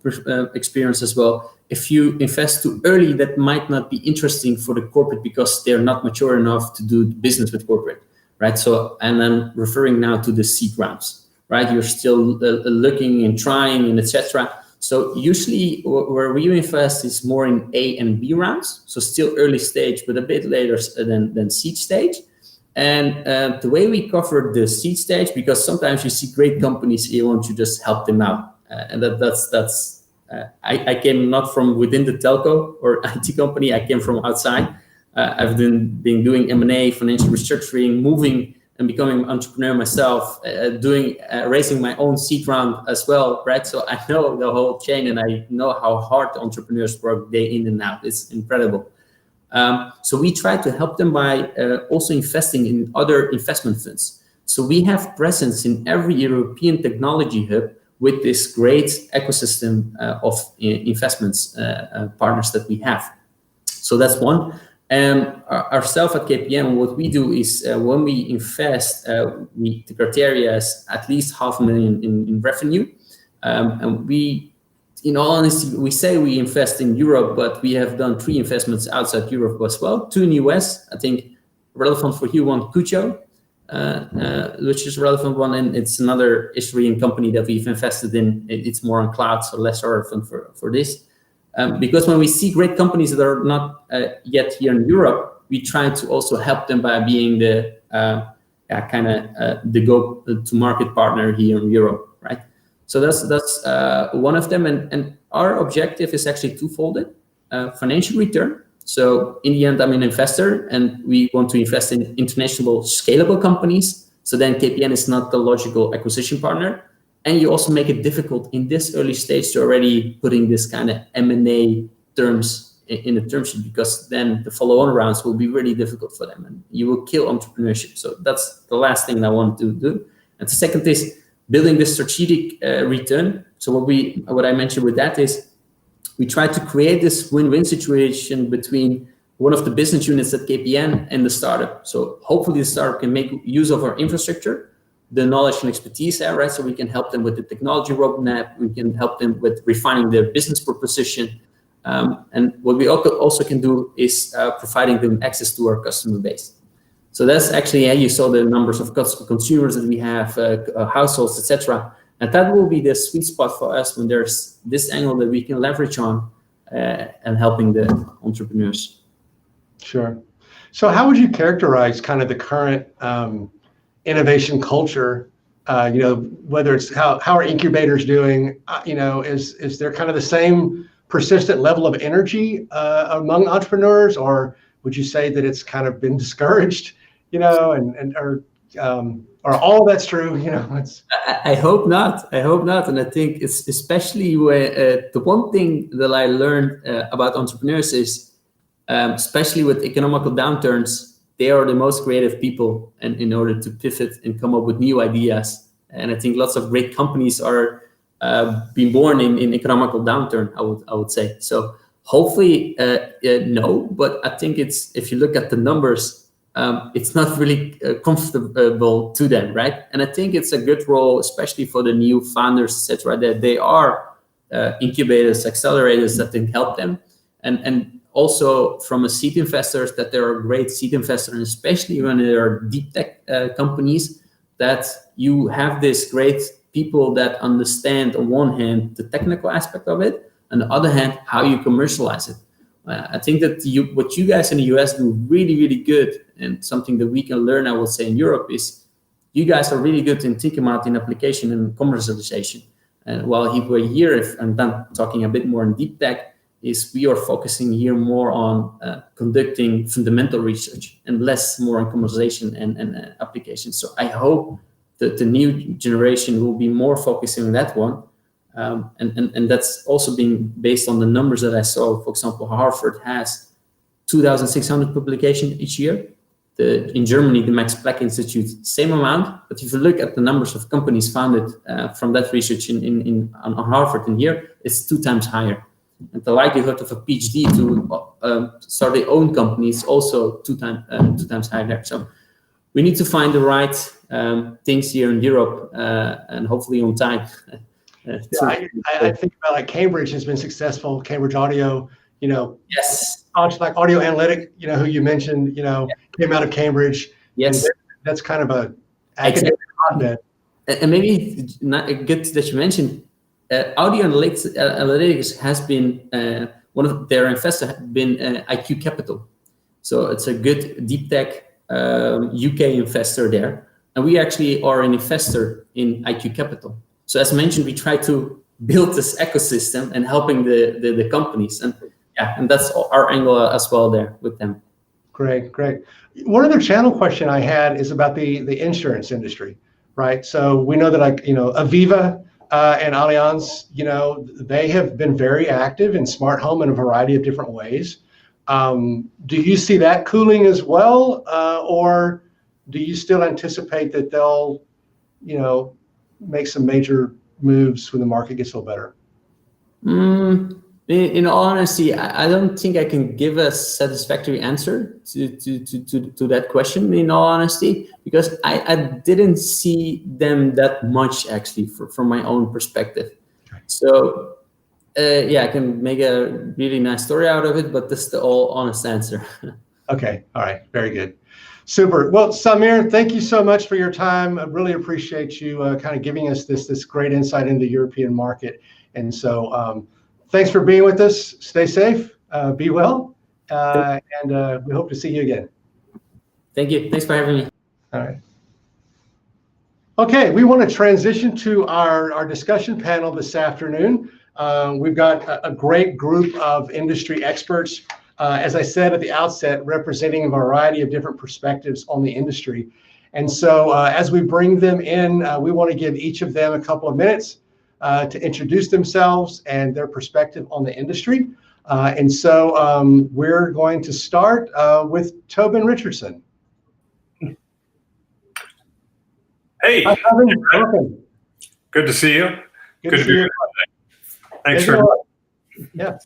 S3: experience as well, if you invest too early, that might not be interesting for the corporate because they're not mature enough to do business with corporate, right? So, and I'm referring now to the seed rounds, right? You're still looking and trying and etc. So usually where we invest is more in A and B rounds, so still early stage, but a bit later than seed stage. And the way we cover the seed stage, because sometimes you see great companies, you want to just help them out, and that's. I came not from within the telco or IT company. I came from outside. I've been doing M&A, financial restructuring, moving and becoming an entrepreneur myself, raising my own seed round as well, right? So I know the whole chain, and I know how hard the entrepreneurs work day in and out. It's incredible. So we try to help them by also investing in other investment funds. So we have presence in every European technology hub with this great ecosystem of investments partners that we have. So that's one. Ourselves at KPN, what we do is when we invest, the criteria is at least $500,000 in revenue. And we, in all honesty, we say we invest in Europe, but we have done 3 investments outside Europe as well. 2 in the US, I think relevant for you, one Kucho, which is a relevant one, and it's another Israeli company that we've invested in. It's more on cloud, so less relevant for this. Because when we see great companies that are not yet here in Europe, we try to also help them by being the the go-to-market partner here in Europe, right? So that's one of them, and our objective is actually twofold: financial return. So in the end, I'm an investor, and we want to invest in international scalable companies. So then KPN is not the logical acquisition partner. And you also make it difficult in this early stage to already putting this kind of M&A terms in the term sheet, because then the follow-on rounds will be really difficult for them, and you will kill entrepreneurship. So that's the last thing I want to do. And the second is building this strategic return. So what I mentioned with that is we try to create this win-win situation between one of the business units at KPN and the startup. So hopefully the startup can make use of our infrastructure, the knowledge and expertise there, right? So we can help them with the technology roadmap. We can help them with refining their business proposition. And what we also can do is providing them access to our customer base. So that's actually, you saw the numbers of consumers that we have, households, etc. And that will be the sweet spot for us when there's this angle that we can leverage on and helping the entrepreneurs.
S2: Sure. So how would you characterize kind of the current innovation culture? Whether it's how are incubators doing? Is there kind of the same persistent level of energy among entrepreneurs, or would you say that it's kind of been discouraged? Or all that's true? It's.
S3: I hope not. And I think it's especially the one thing that I learned about entrepreneurs is, especially with economical downturns, they are the most creative people, and in order to pivot and come up with new ideas. And I think lots of great companies are being born in economical downturn, I would say. So hopefully, no, but I think if you look at the numbers, it's not really comfortable to them, right? And I think it's a good role, especially for the new founders, etc., that they are incubators, accelerators that can help them, and also from a seed investors, that there are great seed investors, and especially when there are deep tech companies, that you have this great people that understand, on one hand, the technical aspect of it, on the other hand, how you commercialize it. I think that what you guys in the US do really, really good, and something that we can learn, I would say, in Europe, is you guys are really good in thinking about in application and commercialization. And while we're here, if I'm done talking a bit more in deep tech, is we are focusing here more on conducting fundamental research and less more on commercialization and application. So I hope that the new generation will be more focusing on that one. And that's also being based on the numbers that I saw. For example, Harvard has 2,600 publications each year. In Germany, the Max Planck Institute, same amount. But if you look at the numbers of companies founded from that research on Harvard in here, it's 2 times higher. And the likelihood of a PhD to start their own company is also 2 times higher. So we need to find the right things here in Europe and hopefully on time.
S2: I think about like Cambridge has been successful. Cambridge Audio,
S3: yes,
S2: like Audio Analytic, who you mentioned, came out of Cambridge.
S3: Yes,
S2: and that's kind of a academic hotbed.
S3: And maybe good that you mentioned Audio Analytics has been one of their investors been IQ Capital, so it's a good deep tech UK investor there, and we actually are an investor in IQ Capital. So as mentioned, we try to build this ecosystem and helping the companies, and that's our angle as well there with them.
S2: Great. One other channel question I had is about the insurance industry, right? So we know that Aviva and Allianz, they have been very active in smart home in a variety of different ways. Do you see that cooling as well, or do you still anticipate that they'll, make some major moves when the market gets a little better?
S3: In all honesty, I don't think I can give a satisfactory answer to that question, in all honesty, because I didn't see them that much actually from my own perspective. So I can make a really nice story out of it, but this is the all honest answer.
S2: Okay. All right. Very good. Super. Well, Samir, thank you so much for your time. I really appreciate you kind of giving us this great insight into the European market. And so thanks for being with us. Stay safe, be well, and we hope to see you again.
S3: Thank you. Thanks for having me.
S2: All right. Okay, we want to transition to our discussion panel this afternoon. We've got a great group of industry experts, as I said at the outset, representing a variety of different perspectives on the industry. And so as we bring them in, we want to give each of them a couple of minutes to introduce themselves and their perspective on the industry. And so we're going to start with Tobin Richardson.
S4: Hey.
S2: Hi, Tobin. Welcome.
S4: Good to see you.
S2: Good to see you.
S4: Thanks for.
S2: Yeah.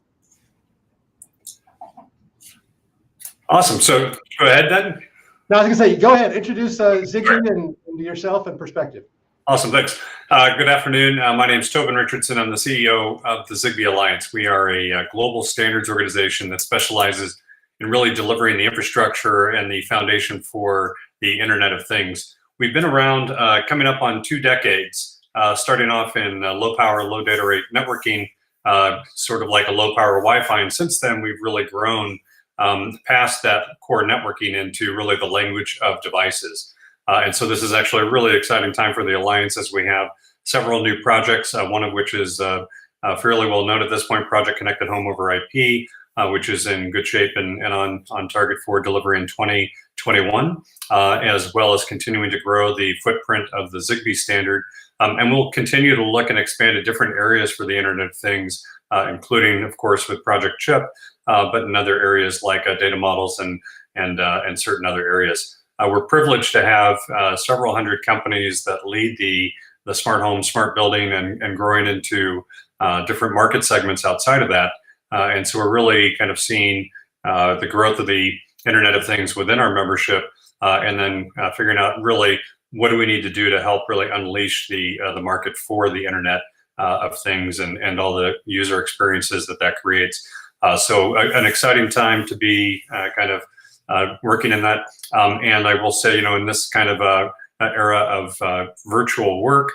S4: Awesome. So go ahead then.
S2: No, I was going to say, go ahead, introduce Zigbee and yourself and perspective.
S4: Awesome, thanks. Good afternoon. My name is Tobin Richardson. I'm the CEO of the Zigbee Alliance. We are a global standards organization that specializes in really delivering the infrastructure and the foundation for the Internet of Things. We've been around coming up on 2 decades, starting off in low power, low data rate networking, sort of like a low power Wi-Fi. And since then, we've really grown past that core networking into really the language of devices. And so this is actually a really exciting time for the Alliance as we have several new projects, one of which is fairly well known at this point, Project Connected Home over IP, which is in good shape and on target for delivery in 2021, as well as continuing to grow the footprint of the Zigbee standard. And we'll continue to look and expand to different areas for the Internet of Things, including, of course, with Project Chip, but in other areas like data models and certain other areas. We're privileged to have several hundred companies that lead the smart home, smart building, and growing into different market segments outside of that. And so we're really kind of seeing the growth of the Internet of Things within our membership, and then figuring out really what do we need to do to help really unleash the market for the Internet of Things and all the user experiences that creates. So an exciting time to be kind of working in that. And I will say, in this kind of era of virtual work,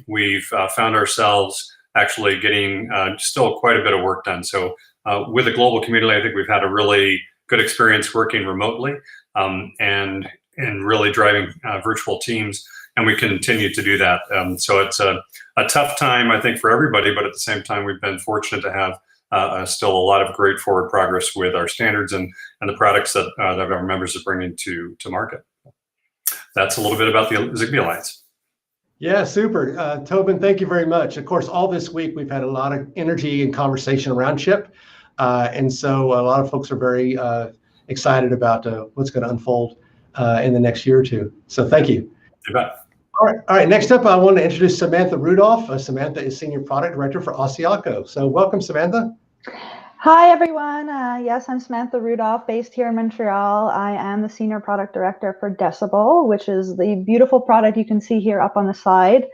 S4: we've found ourselves actually getting still quite a bit of work done. So with the global community, I think we've had a really good experience working remotely and really driving virtual teams, and we continue to do that. So it's a tough time, I think, for everybody, but at the same time, we've been fortunate to have still a lot of great forward progress with our standards and the products that our members are bringing to market. That's a little bit about the Zigbee Alliance.
S2: Yeah, super. Tobin, thank you very much. Of course, all this week we've had a lot of energy and conversation around chip. And so a lot of folks are very excited about what's going to unfold in the next year or two. So thank you.
S4: You bet.
S2: All right. Next up, I want to introduce Samantha Rudolph. Samantha is Senior Product Director for Asiaco. So welcome, Samantha.
S5: Hi, everyone. Yes, I'm Samantha Rudolph, based here in Montreal. I am the Senior Product Director for Decibel, which is the beautiful product you can see here up on the slide.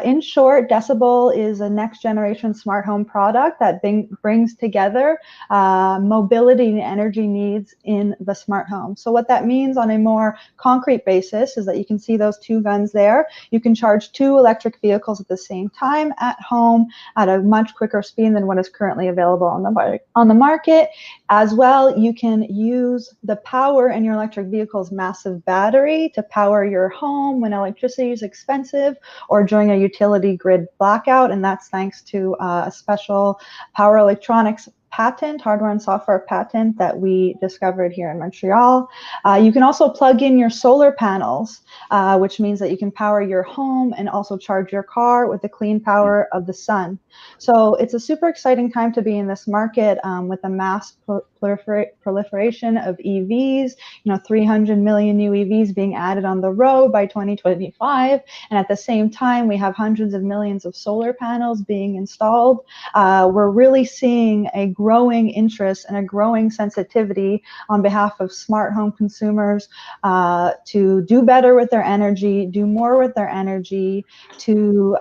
S5: In short, Decibel is a next generation smart home product that brings together mobility and energy needs in the smart home. So what that means on a more concrete basis is that you can see those 2 guns there. You can charge 2 electric vehicles at the same time at home at a much quicker speed than what is currently available on the market. As well, you can use the power in your electric vehicle's massive battery to power your home when electricity is expensive or during a utility grid blackout, and that's thanks to a special power electronics patent, hardware and software patent that we discovered here in Montreal. You can also plug in your solar panels, which means that you can power your home and also charge your car with the clean power of the sun. So it's a super exciting time to be in this market with the mass proliferation of EVs, 300 million new EVs being added on the road by 2025. And at the same time, we have hundreds of millions of solar panels being installed. We're really seeing a growing interest and a growing sensitivity on behalf of smart home consumers to do better with their energy, do more with their energy, to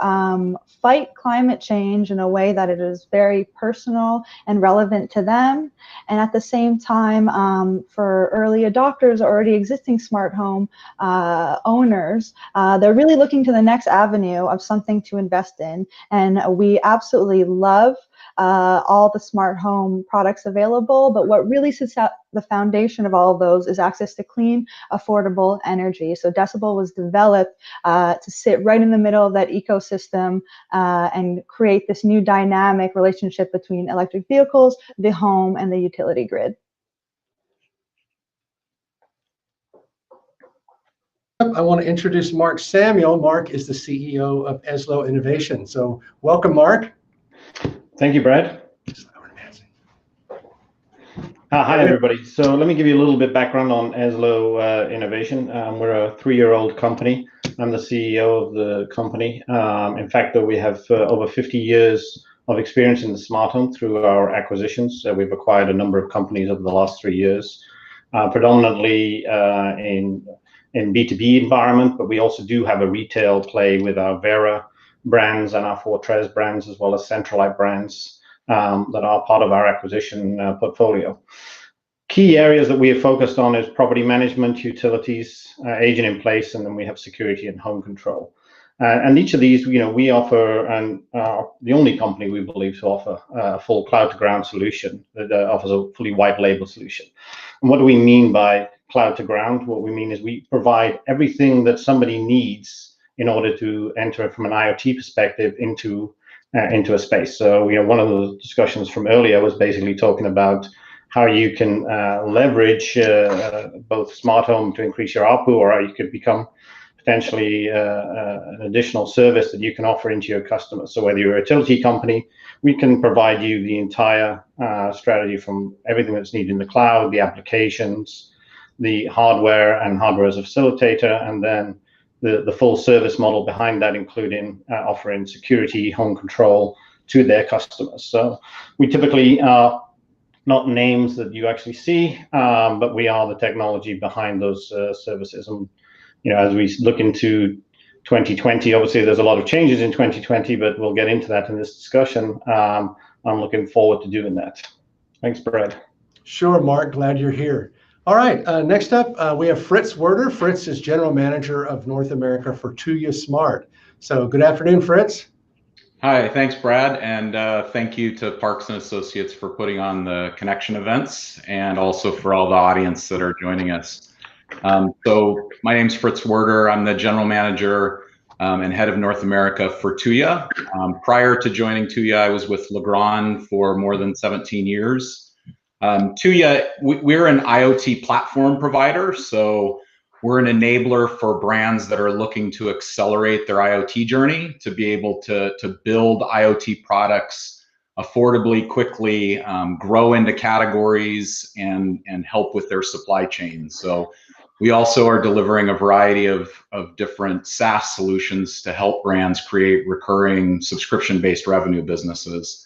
S5: fight climate change in a way that it is very personal and relevant to them. And at the same time, for early adopters or already existing smart home owners, they're really looking to the next avenue of something to invest in. And we absolutely love all the smart home products available, but what really sits at the foundation of all of those is access to clean, affordable energy. So Decibel was developed to sit right in the middle of that ecosystem and create this new dynamic relationship between electric vehicles, the home, and the utility grid.
S2: I want to introduce Mark Samuel. Mark is the CEO of Eslo Innovation. So welcome, Mark.
S6: Thank you, Brad. Hi, everybody. So let me give you a little bit background on Eslo Innovation. We're a 3-year-old company I'm the CEO of the company. In fact, though, we have over 50 years of experience in the smart home through our acquisitions. We've acquired a number of companies over the last 3 years, predominantly in B2B environment, but we also do have a retail play with our Vera brands and our Fortress brands, as well as Centralite brands that are part of our acquisition portfolio. Key areas that we have focused on is property management, utilities, aging in place, and then we have security and home control. And each of these, we offer, and the only company we believe to offer a full cloud to ground solution that offers a fully white label solution. And what do we mean by cloud to ground? What we mean is we provide everything that somebody needs in order to enter from an IoT perspective into a space. So, one of the discussions from earlier was basically talking about how you can leverage both smart home to increase your ARPU, or how you could become potentially an additional service that you can offer into your customers. So whether you're a utility company, we can provide you the entire strategy from everything that's needed in the cloud, the applications, the hardware and hardware as a facilitator, and then the full service model behind that, including offering security, home control to their customers. So we typically are not names that you actually see, but we are the technology behind those services. And as we look into 2020, obviously there's a lot of changes in 2020, but we'll get into that in this discussion. I'm looking forward to doing that. Thanks, Brad.
S2: Sure, Mark, glad you're here. All right, next up, we have Fritz Werder. Fritz is General Manager of North America for Tuya Smart. So good afternoon, Fritz.
S7: Hi, thanks, Brad, and thank you to Parks & Associates for putting on the connection events, and also for all the audience that are joining us. So my name's Fritz Werder. I'm the General Manager and Head of North America for Tuya. Prior to joining Tuya, I was with Legrand for more than 17 years. Tuya, we're an IoT platform provider, so we're an enabler for brands that are looking to accelerate their IoT journey, to be able to build IoT products affordably, quickly, grow into categories, and help with their supply chain. So we also are delivering a variety of different SaaS solutions to help brands create recurring subscription-based revenue businesses.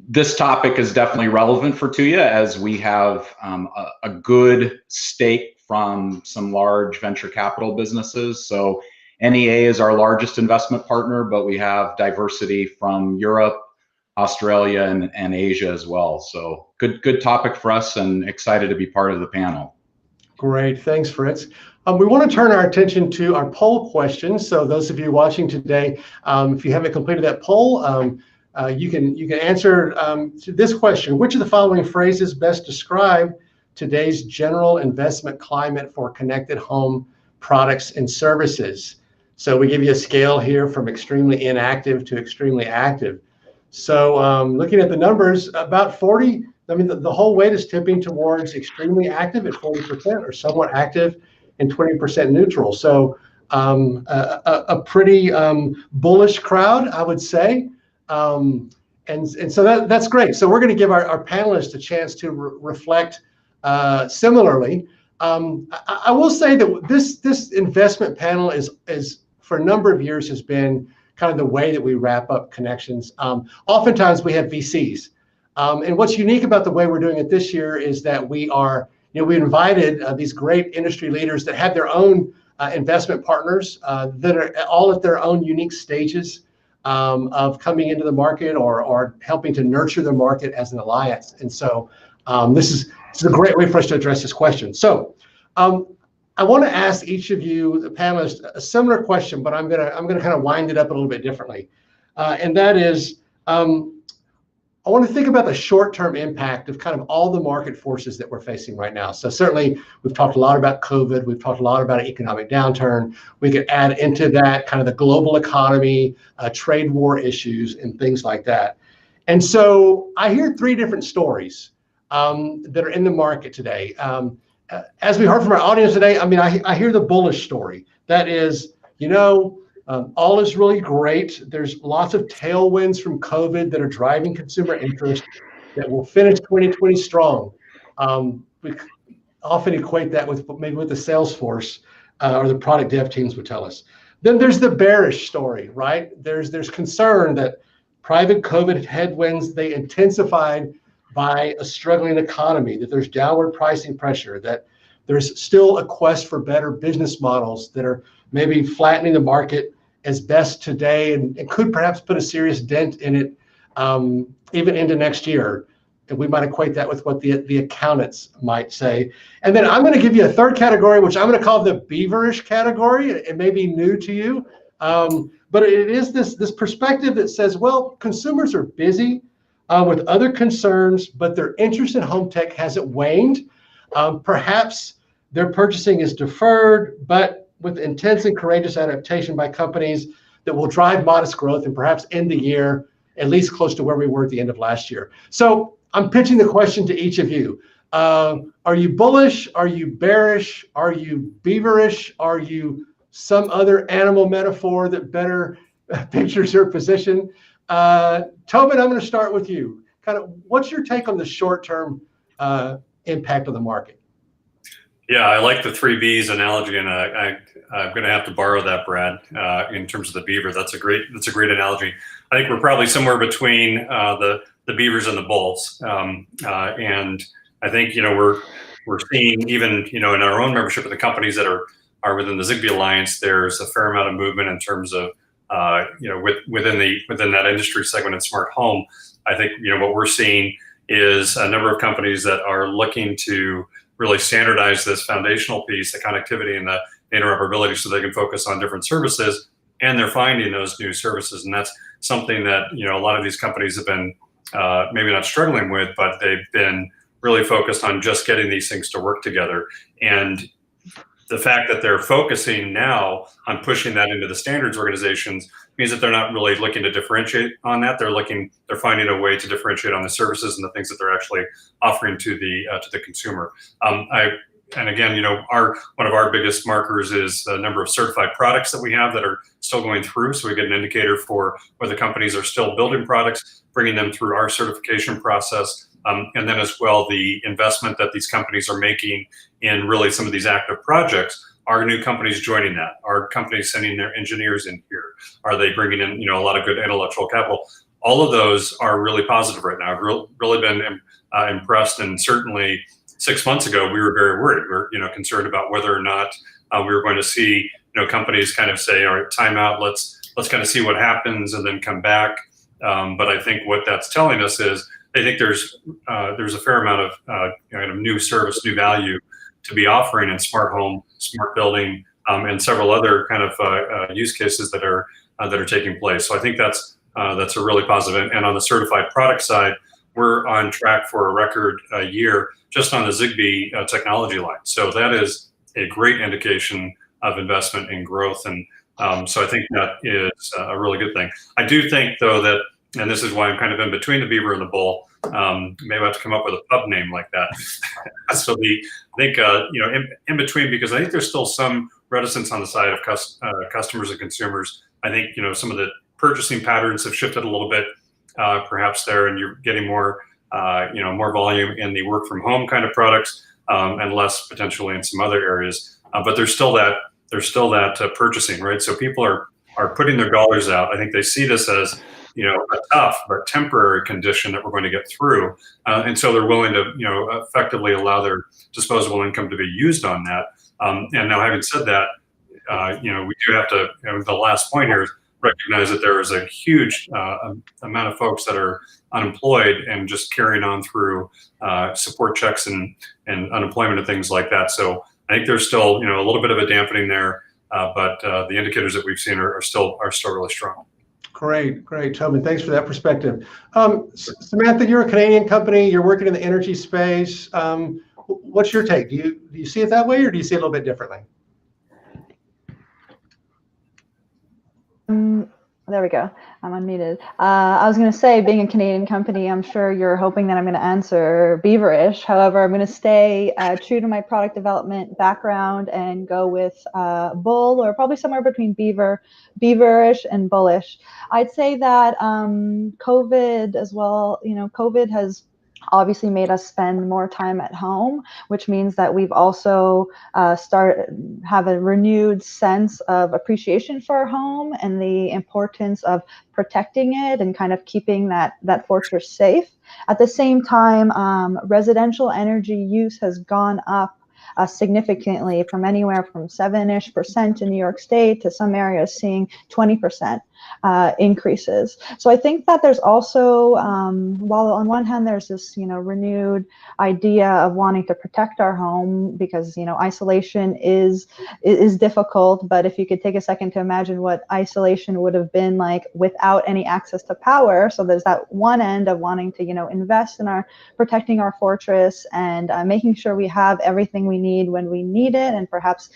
S7: This topic is definitely relevant for Tuya, as we have a good stake from some large venture capital businesses. So NEA is our largest investment partner, but we have diversity from Europe, Australia, and Asia as well. So good topic for us, and excited to be part of the panel.
S2: Great, thanks, Fritz. We want to turn our attention to our poll questions. So those of you watching today, if you haven't completed that poll, you can answer to this question: which of the following phrases best describe today's general investment climate for connected home products and services? So we give you a scale here from extremely inactive to extremely active. So looking at the numbers, about 40, I mean, the whole weight is tipping towards extremely active at 40%, or somewhat active, and 20% neutral. So a pretty bullish crowd, I would say. And so that's great. So we're going to give our panelists a chance to reflect similarly. I will say that this investment panel is for a number of years has been kind of the way that we wrap up connections. Oftentimes we have VCs. And what's unique about the way we're doing it this year is that we invited these great industry leaders that have their own investment partners that are all at their own unique stages of coming into the market or helping to nurture the market as an alliance. And so this is a great way for us to address this question. So I want to ask each of you, the panelists, a similar question, but I'm gonna kind of wind it up a little bit differently. And that is, I want to think about the short-term impact of kind of all the market forces that we're facing right now. So certainly we've talked a lot about COVID, we've talked a lot about an economic downturn. We could add into that kind of the global economy, trade war issues, and things like that. And so I hear three different stories that are in the market today. As we heard from our audience today, I mean, I hear the bullish story. That is, all is really great. There's lots of tailwinds from COVID that are driving consumer interest that will finish 2020 strong. We often equate that with maybe with the sales force. or the product dev teams would tell us. Then there's the bearish story, right? There's concern that private COVID headwinds, they intensified by a struggling economy, that there's downward pricing pressure, that there's still a quest for better business models that are maybe flattening the market as best today and could perhaps put a serious dent in it even into next year. And we might equate that with what the accountants might say. And then I'm going to give you a third category, which I'm going to call the beaverish category. It may be new to you, but it is this perspective that says, well, consumers are busy with other concerns, but their interest in home tech hasn't waned. Perhaps their purchasing is deferred, but with intense and courageous adaptation by companies that will drive modest growth and perhaps end the year at least close to where we were at the end of last year. So I'm pitching the question to each of you. Are you bullish? Are you bearish? Are you beaverish? Are you some other animal metaphor that better pictures your position? Tobin, I'm going to start with you. Kind of, what's your take on the short-term impact of the market?
S4: Yeah, I like the 3 Bs analogy, and I'm going to have to borrow that, Brad, in terms of the beaver. That's a great analogy. I think we're probably somewhere between the beavers and the bulls, and I think we're seeing even in our own membership of the companies that are within the Zigbee Alliance, there's a fair amount of movement in terms of within that industry segment in smart home. I think what we're seeing is a number of companies that are looking to really standardize this foundational piece, the connectivity and the interoperability, so they can focus on different services, and they're finding those new services. And that's something that a lot of these companies have been maybe not struggling with, but they've been really focused on just getting these things to work together. And the fact that they're focusing now on pushing that into the standards organizations means that they're not really looking to differentiate on that. They're finding a way to differentiate on the services and the things that they're actually offering to the consumer. And again, one of our biggest markers is the number of certified products that we have that are still going through. So we get an indicator for whether companies are still building products, bringing them through our certification process. And then as well, the investment that these companies are making in really some of these active projects. Are new companies joining that? Are companies sending their engineers in here? Are they bringing in a lot of good intellectual capital? All of those are really positive right now. I've really been impressed, and certainly 6 months ago we were very worried. We were concerned about whether or not we were going to see companies kind of say, all right, time out, let's kind of see what happens and then come back. But I think what that's telling us is they think there's a fair amount of kind of new service, new value to be offering in smart home, smart building, and several other kind of use cases that are taking place. So I think that's a really positive. And on the certified product side, we're on track for a record year just on the Zigbee technology line. So that is a great indication of investment and growth. And so I think that is a really good thing. I do think, though, that, and this is why I'm kind of in between the beaver and the bull, maybe I have to come up with a pub name like that. So I think, in between, because I think there's still some reticence on the side of customers and consumers. I think, some of the purchasing patterns have shifted a little bit, perhaps there, and you're getting more volume in the work from home kind of products, and less potentially in some other areas. But there's still that purchasing, right? So people are putting their dollars out. I think they see this as a tough but temporary condition that we're going to get through, and so they're willing to effectively allow their disposable income to be used on that. And now, having said that, we do have to, the last point here is recognize that there is a huge amount of folks that are unemployed and just carrying on through support checks and unemployment and things like that. So I think there's still a little bit of a dampening there, but the indicators that we've seen are still really strong.
S2: Great, Tobin. Thanks for that perspective. Samantha, you're a Canadian company. You're working in the energy space. What's your take? Do you see it that way, or do you see it a little bit differently?
S5: There we go. I'm unmuted. I was going to say, being a Canadian company, I'm sure you're hoping that I'm going to answer beaverish. However, I'm going to stay true to my product development background and go with bull, or probably somewhere between beaverish and bullish. I'd say that COVID as well, COVID has obviously made us spend more time at home, which means that we've also have a renewed sense of appreciation for our home and the importance of protecting it and kind of keeping that fortress safe. At the same time, residential energy use has gone up significantly, from anywhere from 7-ish% in New York State to some areas seeing 20% increases. So I think that there's also, while on one hand there's this, renewed idea of wanting to protect our home because, isolation is difficult. But if you could take a second to imagine what isolation would have been like without any access to power, so there's that one end of wanting to, invest in protecting our fortress and making sure we have everything we need when we need it, and perhaps,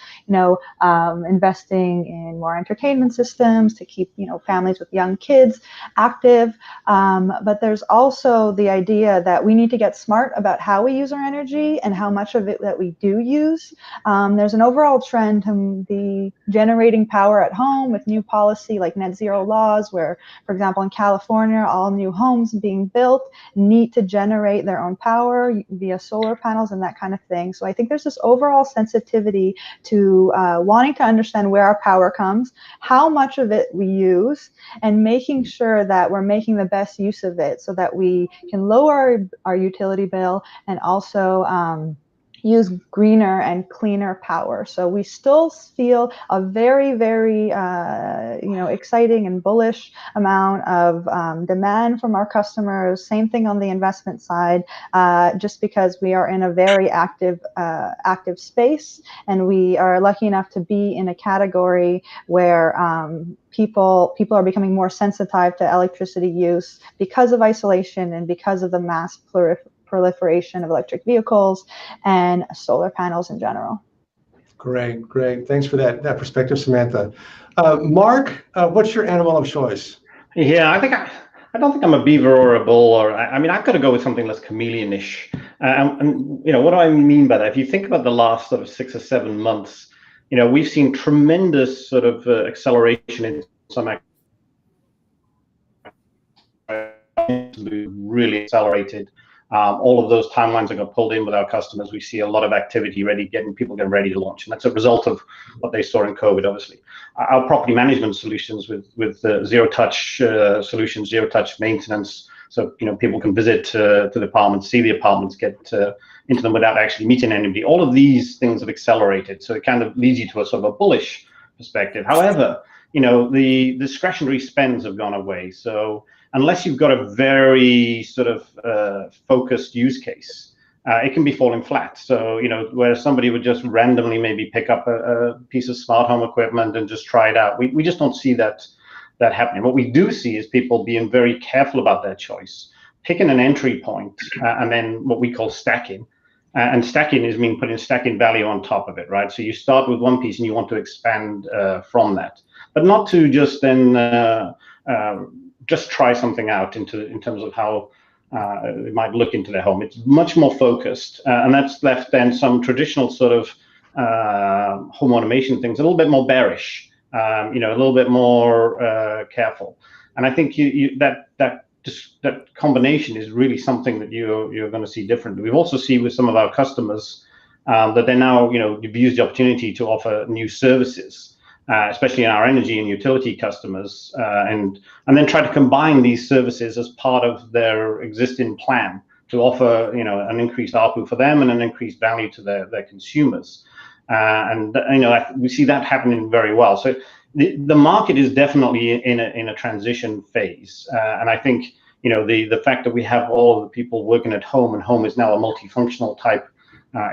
S5: investing in more entertainment systems to keep, families with young kids active. But there's also the idea that we need to get smart about how we use our energy and how much of it that we do use. There's an overall trend to the generating power at home with new policy like net zero laws, where, for example, in California, all new homes being built need to generate their own power via solar panels and that kind of thing. So I think there's this overall sensitivity to wanting to understand where our power comes, how much of it we use, and making sure that we're making the best use of it so that we can lower our utility bill and also use greener and cleaner power. So we still feel a very, very, exciting and bullish amount of demand from our customers. Same thing on the investment side, just because we are in a very active space, and we are lucky enough to be in a category where people are becoming more sensitive to electricity use because of isolation and because of the mass proliferation of electric vehicles and solar panels in general.
S2: Great. Thanks for that perspective, Samantha. Mark, what's your animal of choice?
S6: Yeah, I don't think I'm a beaver or a bull, or I've got to go with something less chameleonish. And what do I mean by that? If you think about the last sort of 6 or 7 months, we've seen tremendous sort of acceleration in some really accelerated. All of those timelines that got pulled in with our customers. We see a lot of activity getting ready to launch, and that's a result of what they saw in COVID. Obviously, our property management solutions with zero touch solutions, zero touch maintenance, so people can visit to the apartments, see the apartments, get into them without actually meeting anybody. All of these things have accelerated, so it kind of leads you to a sort of a bullish perspective. However, the discretionary spends have gone away, so unless you've got a very sort of focused use case, it can be falling flat. So, where somebody would just randomly maybe pick up a piece of smart home equipment and just try it out. We just don't see that happening. What we do see is people being very careful about their choice, picking an entry point, and then what we call stacking. And stacking is putting stacking value on top of it, right? So you start with one piece and you want to expand from that, but not to just then just try something out in terms of how it might look into their home. It's much more focused, and that's left then some traditional sort of home automation things a little bit more bearish, a little bit more careful. And I think that combination is really something that you're going to see differently. We've also seen with some of our customers that they now you've used the opportunity to offer new services. Especially in our energy and utility customers, and then try to combine these services as part of their existing plan to offer, an increased ARPU for them and an increased value to their consumers. And we see that happening very well. So the market is definitely in a transition phase, and I think the fact that we have all of the people working at home, and home is now a multifunctional type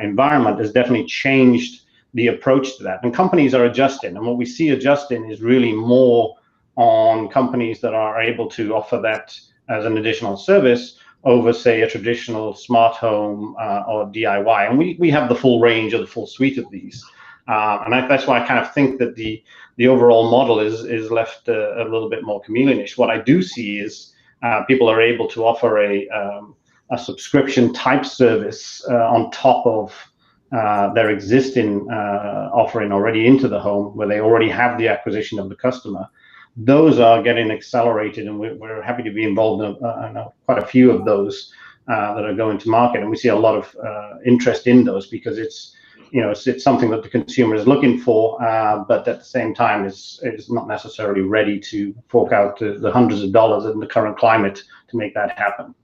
S6: environment, has definitely changed the approach to that, and companies are adjusting. And what we see adjusting is really more on companies that are able to offer that as an additional service over, say, a traditional smart home or DIY. And we have the full range of the full suite of these, and that's why I kind of think that the overall model is left a little bit more chameleonish. What I do see is people are able to offer a subscription type service on top of their existing offering already into the home, where they already have the acquisition of the customer. Those are getting accelerated, and we're happy to be involved in quite a few of those that are going to market, and we see a lot of interest in those because it's something that the consumer is looking for, but at the same time is not necessarily ready to fork out the hundreds of dollars in the current climate to make that happen.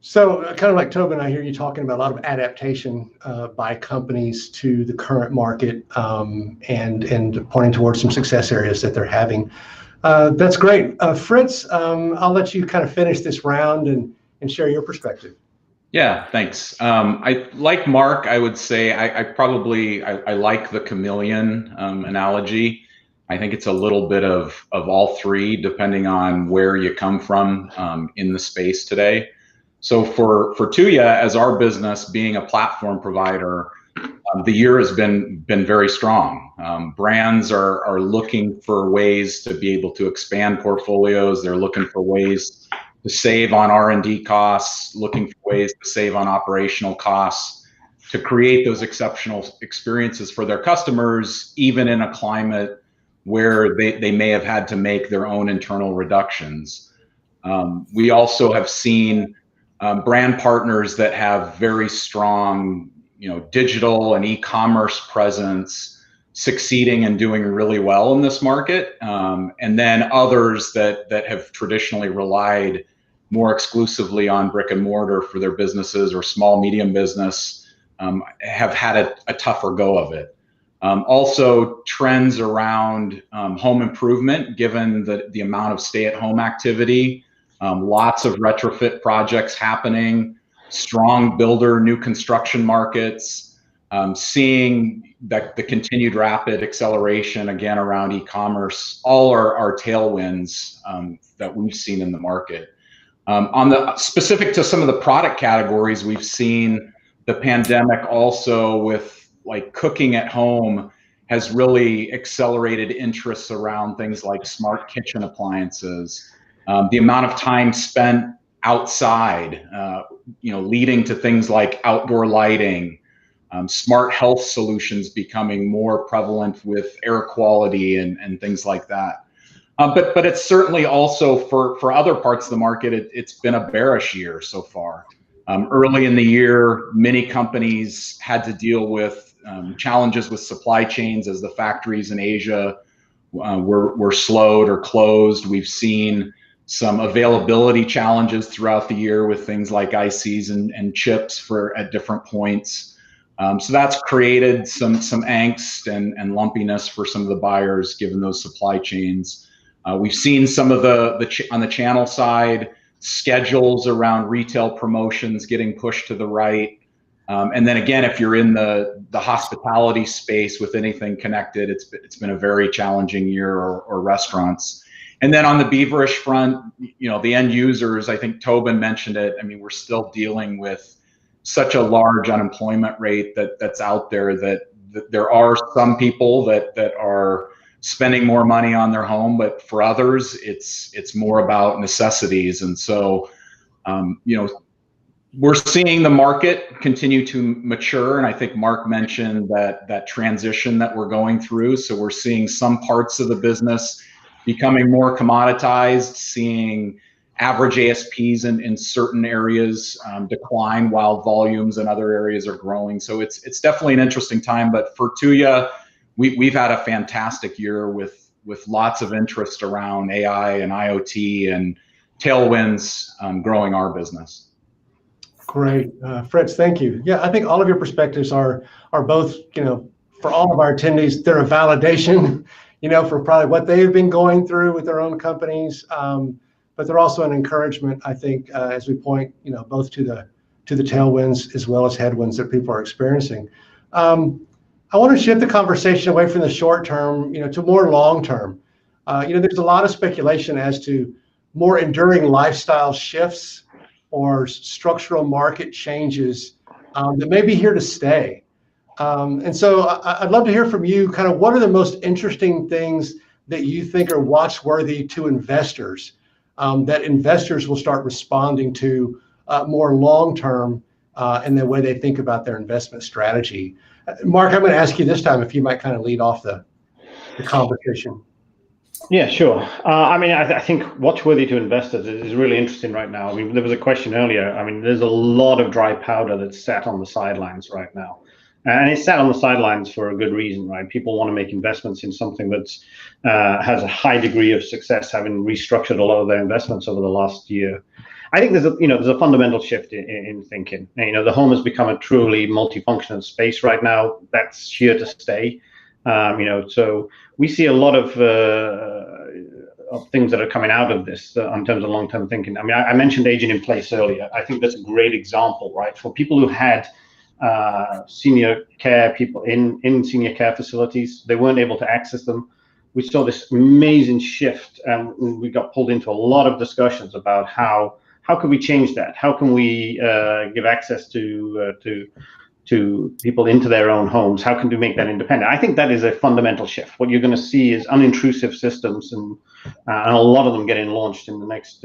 S2: So kind of like Tobin, I hear you talking about a lot of adaptation by companies to the current market and pointing towards some success areas that they're having. That's great. Fritz, I'll let you kind of finish this round and share your perspective.
S7: Yeah, thanks. I like Mark. I would say I like the chameleon analogy. I think it's a little bit of all three, depending on where you come from in the space today. So for Tuya, as our business being a platform provider, the year has been very strong. Brands are looking for ways to be able to expand portfolios. They're looking for ways to save on R&D costs, looking for ways to save on operational costs, to create those exceptional experiences for their customers, even in a climate where they may have had to make their own internal reductions. We also have seen brand partners that have very strong, digital and e-commerce presence succeeding and doing really well in this market, and then others that have traditionally relied more exclusively on brick and mortar for their businesses or small medium business have had a tougher go of it. Also, trends around home improvement, given the amount of stay-at-home activity. Lots of retrofit projects happening, strong builder new construction markets, seeing that the continued rapid acceleration again around e-commerce, all are tailwinds that we've seen in the market. On the specific to some of the product categories, we've seen the pandemic also with like cooking at home has really accelerated interests around things like smart kitchen appliances. The amount of time spent outside, leading to things like outdoor lighting, smart health solutions becoming more prevalent with air quality and things like that. But it's certainly also for other parts of the market, it's been a bearish year so far. Early in the year, many companies had to deal with challenges with supply chains as the factories in Asia were slowed or closed. We've seen some availability challenges throughout the year with things like ICs and chips at different points. So that's created some angst and lumpiness for some of the buyers given those supply chains. We've seen some of on the channel side, schedules around retail promotions getting pushed to the right. And then again, if you're in the hospitality space with anything connected, it's been a very challenging year, or restaurants. And then on the beaverish front, the end users, I think Tobin mentioned it. I mean, we're still dealing with such a large unemployment rate that's out there that there are some people that are spending more money on their home, but for others, it's more about necessities. And so, we're seeing the market continue to mature. And I think Mark mentioned that transition that we're going through. So we're seeing some parts of the business becoming more commoditized, seeing average ASPs in certain areas decline while volumes in other areas are growing. So it's definitely an interesting time. But for Tuya, we've had a fantastic year with lots of interest around AI and IoT and tailwinds growing our business.
S2: Great, Fritz, thank you. Yeah, I think all of your perspectives are both, for all of our attendees, they're a validation, for probably what they've been going through with their own companies, but they're also an encouragement, I think, as we point, both to the tailwinds as well as headwinds that people are experiencing. I want to shift the conversation away from the short term, to more long term. There's a lot of speculation as to more enduring lifestyle shifts or structural market changes that may be here to stay. And so I'd love to hear from you, kind of what are the most interesting things that you think are watchworthy to investors, that investors will start responding to more long-term in the way they think about their investment strategy. Mark, I'm going to ask you this time if you might kind of lead off the conversation.
S6: Yeah, sure. I mean, I think watchworthy to investors is really interesting right now. I mean, there was a question earlier. I mean, there's a lot of dry powder that's sat on the sidelines right now. And it's sat on the sidelines for a good reason, right? People want to make investments in something that's has a high degree of success, having restructured a lot of their investments over the last year. I think there's a fundamental shift in thinking. And, the home has become a truly multifunctional space right now. That's here to stay. So we see a lot of things that are coming out of this in terms of long-term thinking. I mean, I mentioned aging in place earlier. I think that's a great example, right? For people who had senior care people in senior care facilities, they weren't able to access them. We saw this amazing shift, and we got pulled into a lot of discussions about how can we change that? How can we give access to people into their own homes? How can we make that independent? I think that is a fundamental shift. What you're going to see is unintrusive systems, and a lot of them getting launched in the next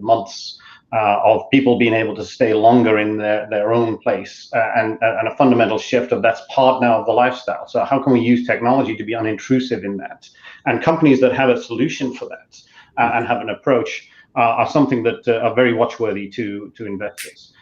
S6: months, of people being able to stay longer in their own place, and a fundamental shift of that's part now of the lifestyle. So how can we use technology to be unintrusive in that? And companies that have a solution for that and have an approach are something that are very watchworthy to investors.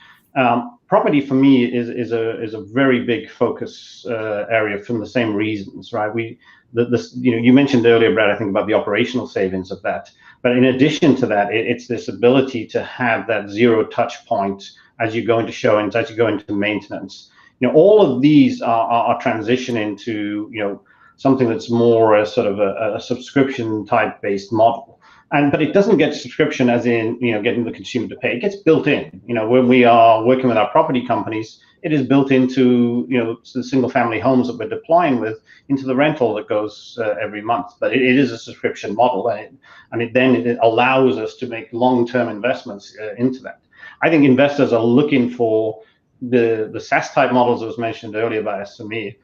S6: Property for me is a very big focus area from the same reasons, right? You mentioned earlier, Brad, I think about the operational savings of that. But in addition to that, it's this ability to have that zero touch point as you go into showings, as you go into maintenance. All of these are transitioning to something that's more a sort of a subscription type based model. But it doesn't get subscription as in getting the consumer to pay. It gets built in. When we are working with our property companies, it is built into the single family homes that we're deploying with into the rental that goes every month. But it is a subscription model, and it allows us to make long-term investments into that. I think investors are looking for the SaaS type models that was mentioned earlier by Samir.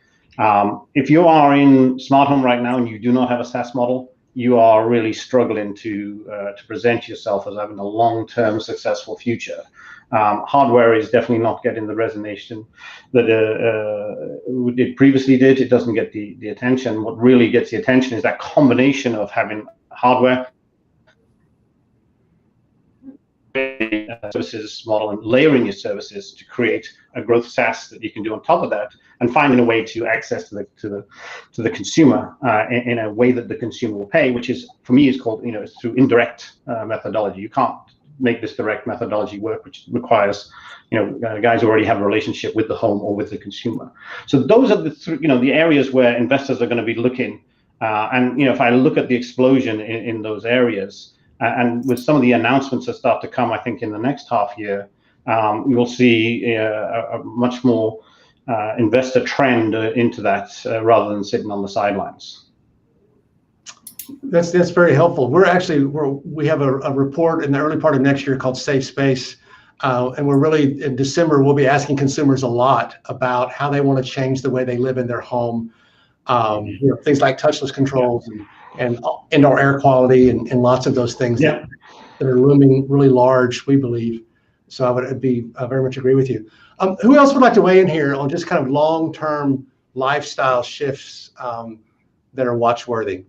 S6: If you are in smart home right now and you do not have a SaaS model, you are really struggling to present yourself as having a long-term successful future. Hardware is definitely not getting the resonation that it previously did. It doesn't get the attention. What really gets the attention is that combination of having hardware, services model, and layering your services to create a growth SaaS that you can do on top of that, and finding a way to access to the consumer in a way that the consumer will pay, which is, for me, is called it's through indirect methodology. You can't make this direct methodology work, which requires guys who already have a relationship with the home or with the consumer. So those are the areas where investors are going to be looking. And if I look at the explosion in those areas, and with some of the announcements that start to come, I think in the next half year, you'll see a much more investor trend into that rather than sitting on the sidelines.
S2: That's very helpful. We have a report in the early part of next year called Safe Space, and we're really in December. We'll be asking consumers a lot about how they want to change the way they live in their home. Things like touchless controls and indoor air quality and lots of those things that are looming really large, we believe. So I would very much agree with you. Who else would like to weigh in here on just kind of long-term lifestyle shifts that are watchworthy?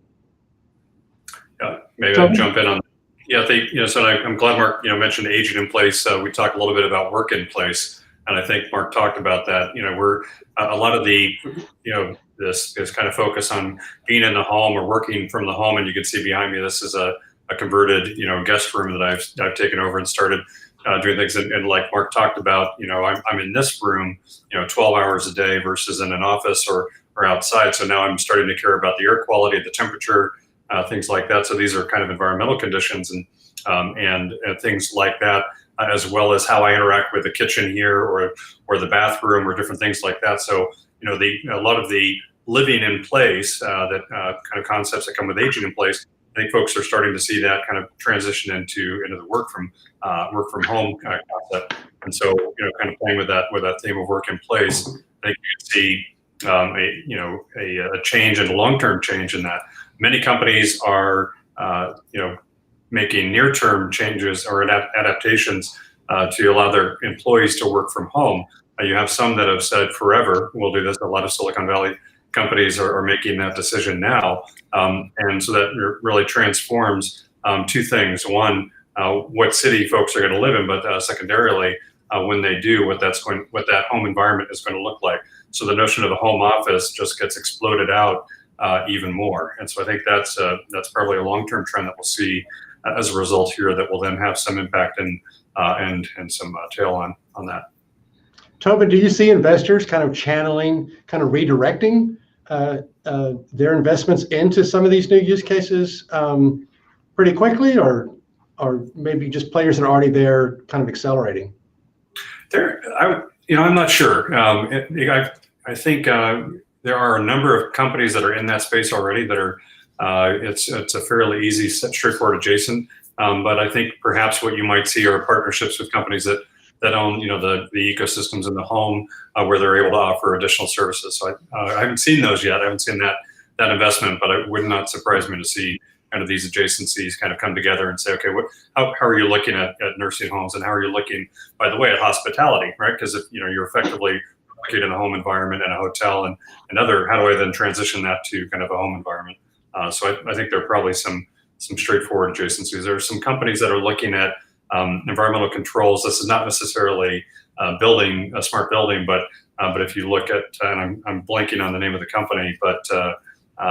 S4: Maybe I'll jump in on. So I'm glad Mark mentioned aging in place. We talked a little bit about work in place, and I think Mark talked about that. We're a lot of the this kind of focus on being in the home or working from the home, and you can see behind me this is a converted guest room that I've taken over and started doing things. And like Mark talked about, I'm in this room 12 hours a day versus in an office or outside. So now I'm starting to care about the air quality, the temperature, things like that. So these are kind of environmental conditions and things like that, as well as how I interact with the kitchen here or the bathroom or different things like that. So a lot of the living in place, that kind of concepts that come with aging in place, I think folks are starting to see that kind of transition into the work from home kind of concept. And so kind of playing with that theme of work in place, I think you can see a change and a long-term change in that. Many companies are making near-term changes or adaptations to allow their employees to work from home. You have some that have said forever we'll do this. A lot of Silicon Valley companies are making that decision now. And so that really transforms two things. One, what city folks are going to live in, but secondarily, when they do, what that home environment is going to look like. So the notion of a home office just gets exploded out even more. And so I think that's probably a long-term trend that we'll see as a result here that will then have some impact and some tail on that.
S2: Tobin, do you see investors kind of channeling, kind of redirecting their investments into some of these new use cases pretty quickly, or maybe just players that are already there kind of accelerating?
S4: I'm not sure. I think there are a number of companies that are in that space already that are. It's a fairly easy, straightforward adjacent. But I think perhaps what you might see are partnerships with companies that own, the ecosystems in the home where they're able to offer additional services. So I haven't seen those yet. I haven't seen that investment, but it would not surprise me to see kind of these adjacencies kind of come together and say, okay, how are you looking at nursing homes, and how are you looking, by the way, at hospitality, right? Because if you're effectively looking in a home environment and a hotel and other, how do I then transition that to kind of a home environment? So I think there are probably some straightforward adjacencies. There are some companies that are looking at environmental controls. This is not necessarily building a smart building, but if you look at, and I'm blanking on the name of the company, but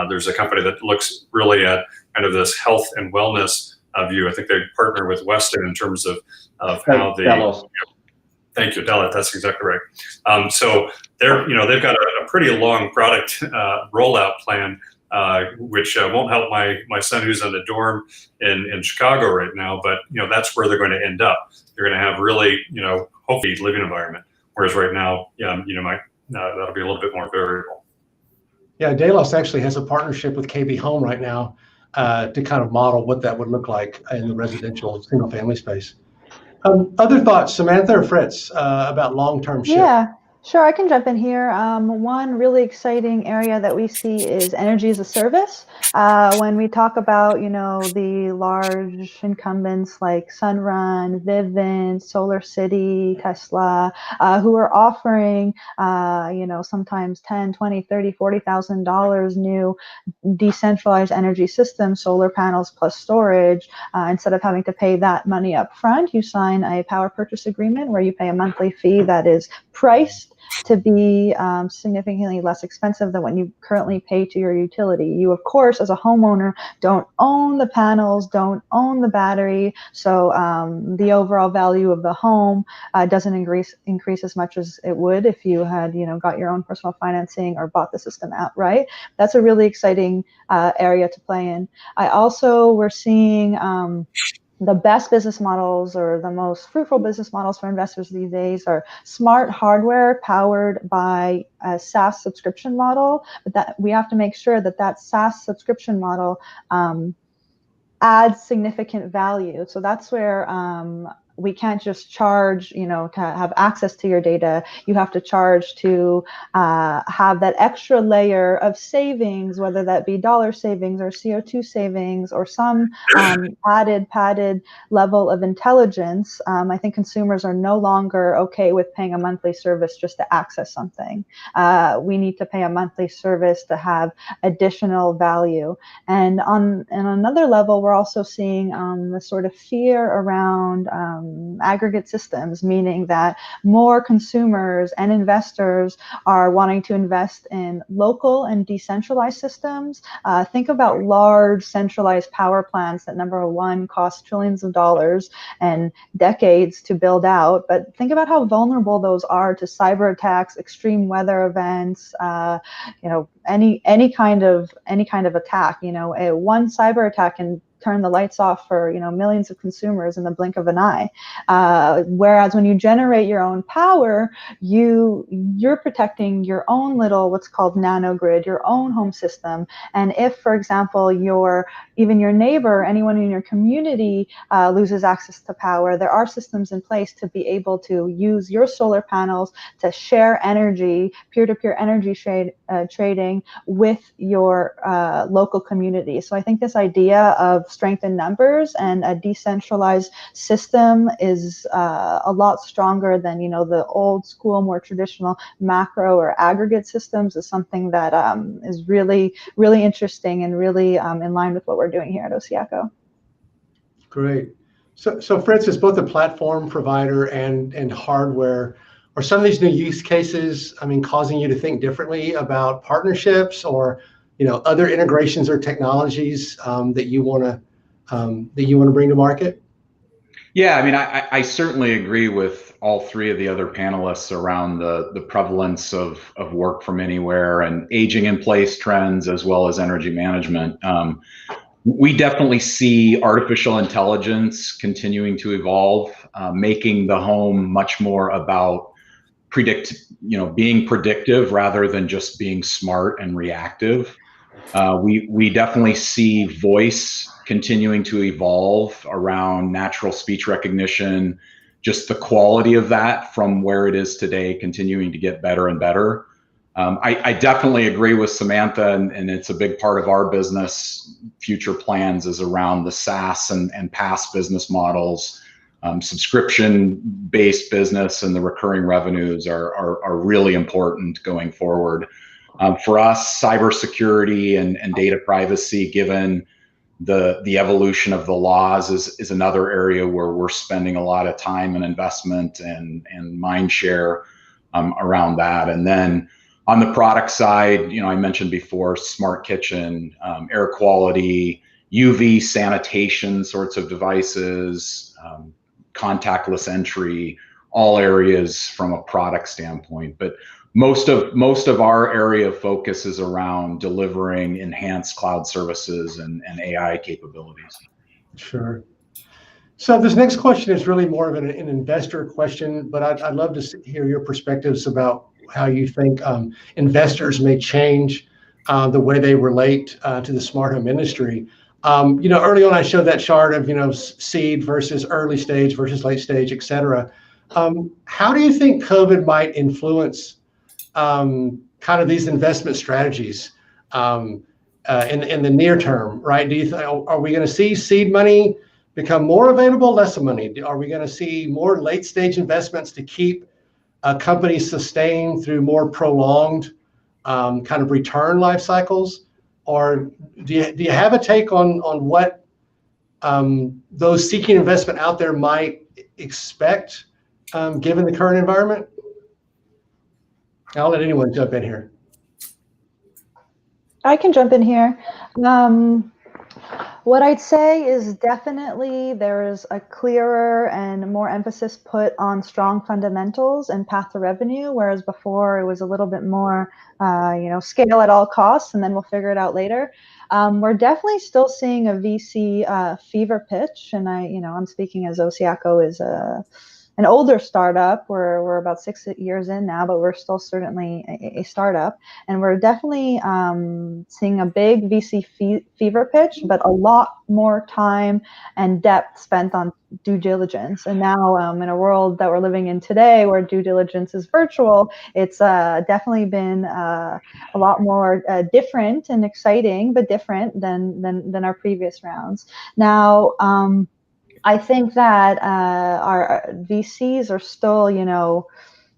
S4: there's a company that looks really at kind of this health and wellness view. I think they partner with Weston in terms of how they. Thank you, Delos. That's exactly right. So they've got a pretty long product rollout plan, which won't help my son who's in the dorm in Chicago right now. But that's where they're going to end up. They're going to have really hopefully living environment. Whereas right now, that'll be a little bit more variable.
S2: Yeah, Delos actually has a partnership with KB Home right now to kind of model what that would look like in the residential single family space. Other thoughts, Samantha or Fritz, about long-term shift?
S5: Yeah, sure. I can jump in here. One really exciting area that we see is energy as a service. When we talk about, the large incumbents like Sunrun, Vivint, SolarCity, Tesla, who are offering, sometimes $10,000, $20,000, $30,000, $40,000 new decentralized energy systems, solar panels plus storage. Instead of having to pay that money up front, you sign a power purchase agreement where you pay a monthly fee that is priced to be significantly less expensive than what you currently pay to your utility. You, of course, as a homeowner, don't own the panels, don't own the battery, so the overall value of the home doesn't increase as much as it would if you had, got your own personal financing or bought the system outright. That's a really exciting area to play in. We're seeing the best business models, or the most fruitful business models for investors these days, are smart hardware powered by a SaaS subscription model. But that we have to make sure that SaaS subscription model adds significant value. So that's where we can't just charge, to have access to your data. You have to charge to have that extra layer of savings, whether that be dollar savings or CO2 savings or some padded level of intelligence. I think consumers are no longer okay with paying a monthly service just to access something. We need to pay a monthly service to have additional value. And on another level, we're also seeing the sort of fear around aggregate systems, meaning that more consumers and investors are wanting to invest in local and decentralized systems. Think about large centralized power plants that, number one, cost trillions of dollars and decades to build out. But think about how vulnerable those are to cyber attacks, extreme weather events, any kind of attack. One cyber attack can turn the lights off for millions of consumers in the blink of an eye. Whereas when you generate your own power, you're protecting your own little, what's called nanogrid, your own home system. And if, for example, even your neighbor, anyone in your community loses access to power, there are systems in place to be able to use your solar panels to share energy, peer-to-peer energy trading with your local community. So I think this idea of strength in numbers, and a decentralized system is a lot stronger than, you know, the old school, more traditional macro or aggregate systems, is something that is really, really interesting and really in line with what we're doing here at Osiaco.
S2: Great. So Fritz, is both a platform provider and hardware, are some of these new use cases, I mean, causing you to think differently about partnerships or, you know, other integrations or technologies that you want to bring to market?
S7: Yeah, I mean, I certainly agree with all three of the other panelists around the prevalence of work from anywhere and aging in place trends, as well as energy management. We definitely see artificial intelligence continuing to evolve, making the home much more about being predictive rather than just being smart and reactive. We definitely see voice continuing to evolve around natural speech recognition, just the quality of that from where it is today continuing to get better and better. I definitely agree with Samantha, and it's a big part of our business future plans is around the SaaS and PaaS business models. Subscription-based business and the recurring revenues are really important going forward. For us, cybersecurity and data privacy, given the evolution of the laws, is another area where we're spending a lot of time and investment and mind share around that. And then on the product side, you know, I mentioned before, smart kitchen, air quality, UV sanitation sorts of devices, contactless entry, all areas from a product standpoint. But most of our area of focus is around delivering enhanced cloud services and AI capabilities.
S2: Sure. So this next question is really more of an investor question, but I'd love to hear your perspectives about how you think investors may change the way they relate to the smart home industry. You know, early on I showed that chart of, you know, seed versus early stage versus late stage, et cetera. How do you think COVID might influence kind of these investment strategies in the near term, right? Are we going to see seed money become more available, less money? Are we going to see more late stage investments to keep companies sustained through more prolonged kind of return life cycles? Or do you have a take on what those seeking investment out there might expect given the current environment? I'll let anyone jump in here.
S5: I can jump in here. What I'd say is definitely there is a clearer and more emphasis put on strong fundamentals and path to revenue, whereas before it was a little bit more, you know, scale at all costs, and then we'll figure it out later. We're definitely still seeing a VC fever pitch, and I'm speaking as Osiaco is an older startup. We're about 6 years in now, but we're still certainly a startup. And we're definitely seeing a big VC fever pitch, but a lot more time and depth spent on due diligence. And now in a world that we're living in today where due diligence is virtual, it's definitely been a lot more different and exciting, but different than our previous rounds. Now, I think that our VCs are still, you know,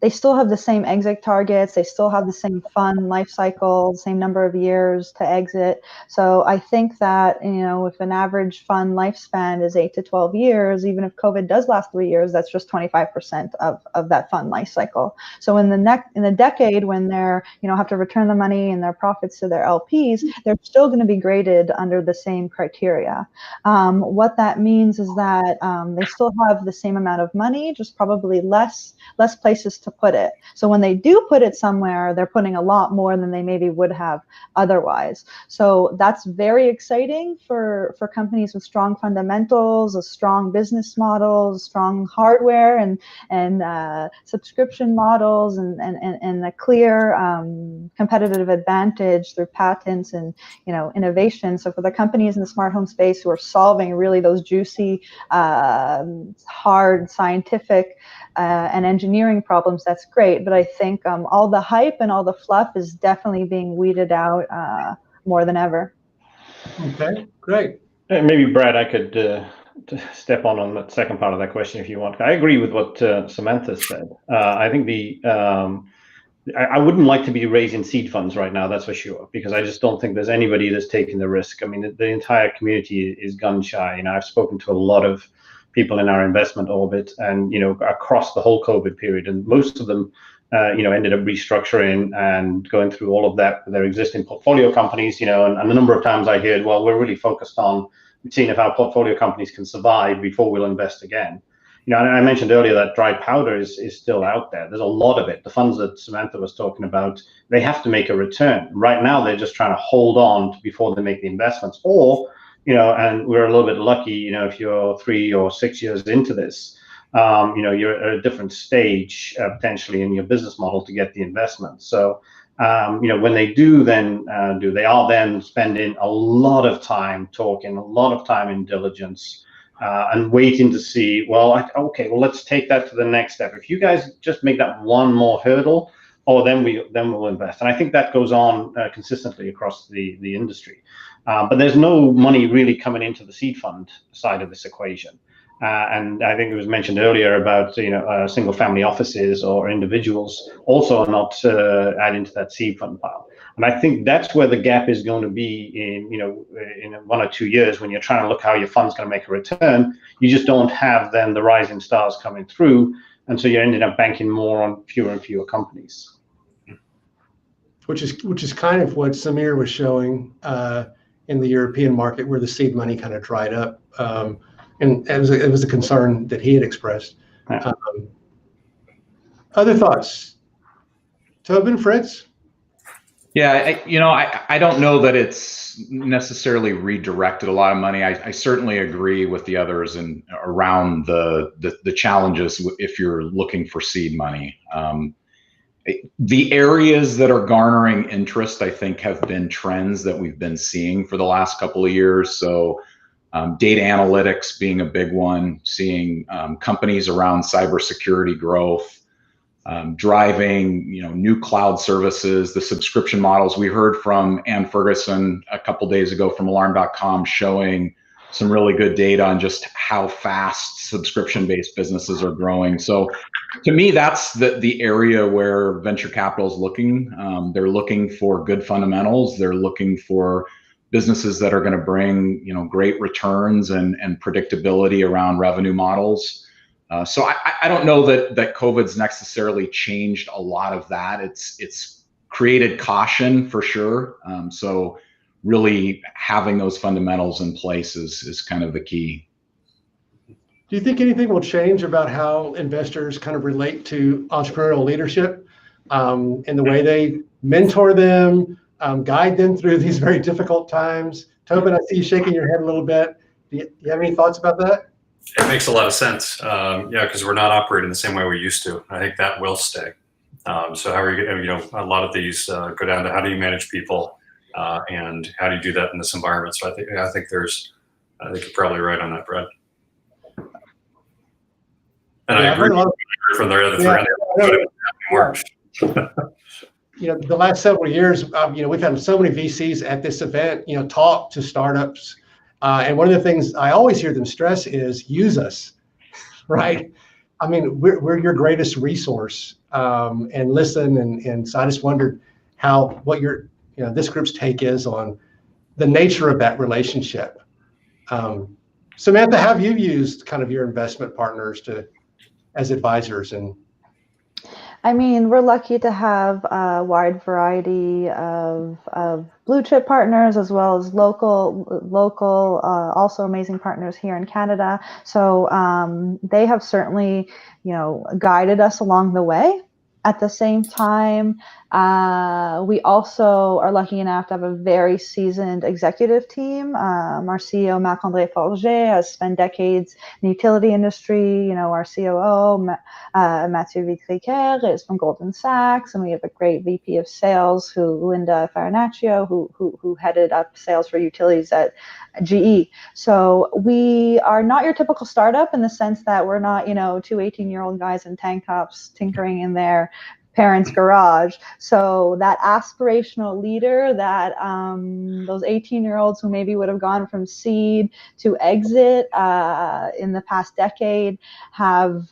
S5: they still have the same exit targets. They still have the same fund life cycle, same number of years to exit. So I think that, you know, if an average fund lifespan is 8 to 12 years, even if COVID does last 3 years, that's just 25% of that fund life cycle. So in the decade when they're, you know, have to return the money and their profits to their LPs, they're still going to be graded under the same criteria. What that means is that they still have the same amount of money, just probably less places to put it. So when they do put it somewhere, they're putting a lot more than they maybe would have otherwise. So that's very exciting for companies with strong fundamentals, a strong business models, strong hardware and subscription models, and a clear competitive advantage through patents and, you know, innovation. So for the companies in the smart home space who are solving really those juicy, hard scientific and engineering problems, that's great. But I think all the hype and all the fluff is definitely being weeded out more than ever.
S2: Okay, great.
S6: Maybe Brad, I could step on that second part of that question if you want. I agree with what Samantha said. I think I wouldn't like to be raising seed funds right now, that's for sure, because I just don't think there's anybody that's taking the risk. I mean, the entire community is gun shy. You know, I've spoken to a lot of people in our investment orbit, and across the whole COVID period, and most of them, ended up restructuring and going through all of that with their existing portfolio companies. And a number of times I heard, well, we're really focused on seeing if our portfolio companies can survive before we'll invest again. And I mentioned earlier that dry powder is still out there. There's a lot of it. The funds that Samantha was talking about, they have to make a return. Right now, they're just trying to hold on before they make the investments. Or, and we're a little bit lucky, if you're 3 or 6 years into this, you're at a different stage potentially in your business model to get the investment. So, when they do then they are then spending a lot of time talking, a lot of time in diligence, and waiting to see, okay, let's take that to the next step. If you guys just make that one more hurdle, then we'll invest. And I think that goes on consistently across the industry. But there's no money really coming into the seed fund side of this equation. And I think it was mentioned earlier about single family offices or individuals also not adding to that seed fund pile. And I think that's where the gap is going to be in 1 or 2 years, when you're trying to look how your fund's going to make a return. You just don't have then the rising stars coming through, and so you're ending up banking more on fewer and fewer companies.
S2: Which is kind of what Samir was showing in the European market, where the seed money kind of dried up, and it was a concern that he had expressed.
S6: Yeah.
S2: Other thoughts, Tobin, Fritz?
S7: Yeah, I don't know that it's necessarily redirected a lot of money. I certainly agree with the others and around the challenges if you're looking for seed money. The areas that are garnering interest, I think, have been trends that we've been seeing for the last couple of years. So data analytics being a big one, seeing companies around cybersecurity growth, driving new cloud services, the subscription models. We heard from Ann Ferguson a couple days ago from Alarm.com showing some really good data on just how fast subscription-based businesses are growing. So to me, that's the area where venture capital is looking. They're looking for good fundamentals. They're looking for businesses that are going to bring great returns and predictability around revenue models. So I don't know that COVID's necessarily changed a lot of that. It's created caution for sure. So really having those fundamentals in place is kind of the key.
S2: Do you think anything will change about how investors kind of relate to entrepreneurial leadership, in the way they mentor them, guide them through these very difficult times? Tobin, I see you shaking your head a little bit. Do you have any thoughts about that?
S4: It makes a lot of sense. Because we're not operating the same way we used to. I think that will stay. So how are you, a lot of these go down to how do you manage people, and how do you do that in this environment? So I think you're probably right on that, Brad. And I agree from the other three. Works.
S2: The last several years, we've had so many VCs at this event, talk to startups. And one of the things I always hear them stress is use us, right? I mean, we're your greatest resource, and listen. And so I just wondered what this group's take is on the nature of that relationship. Samantha, have you used kind of your investment partners as advisors? And
S5: I mean, we're lucky to have a wide variety of blue chip partners, as well as local, also amazing partners here in Canada. So they have certainly, guided us along the way. At the same time, we also are lucky enough to have a very seasoned executive team. Our CEO, Marc-André Forget, has spent decades in the utility industry. Our COO, Mathieu Vitriquer, is from Goldman Sachs, and we have a great VP of sales, Linda Farinaccio, who headed up sales for utilities at GE. So we are not your typical startup in the sense that we're not, two 18-year-old guys in tank tops tinkering in there, parents' garage. So that aspirational leader, that those 18-year-olds who maybe would have gone from seed to exit in the past decade have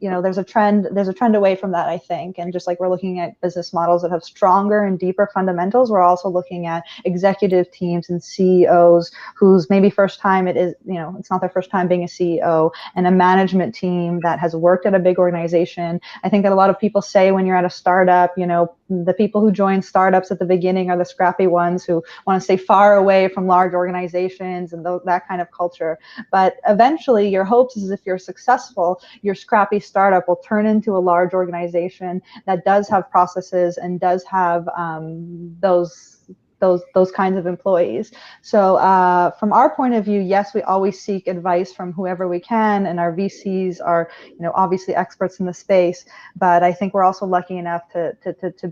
S5: there's a trend away from that, I think. And just like we're looking at business models that have stronger and deeper fundamentals, we're also looking at executive teams and CEOs whose maybe first time it's not their first time being a CEO, and a management team that has worked at a big organization. I think that a lot of people say when you're at a startup, the people who join startups at the beginning are the scrappy ones who want to stay far away from large organizations and that kind of culture. But eventually your hopes is if you're successful, your scrappy startup will turn into a large organization that does have processes and does have those kinds of employees. So from our point of view, yes, we always seek advice from whoever we can, and our VCs are obviously experts in the space. But I think we're also lucky enough to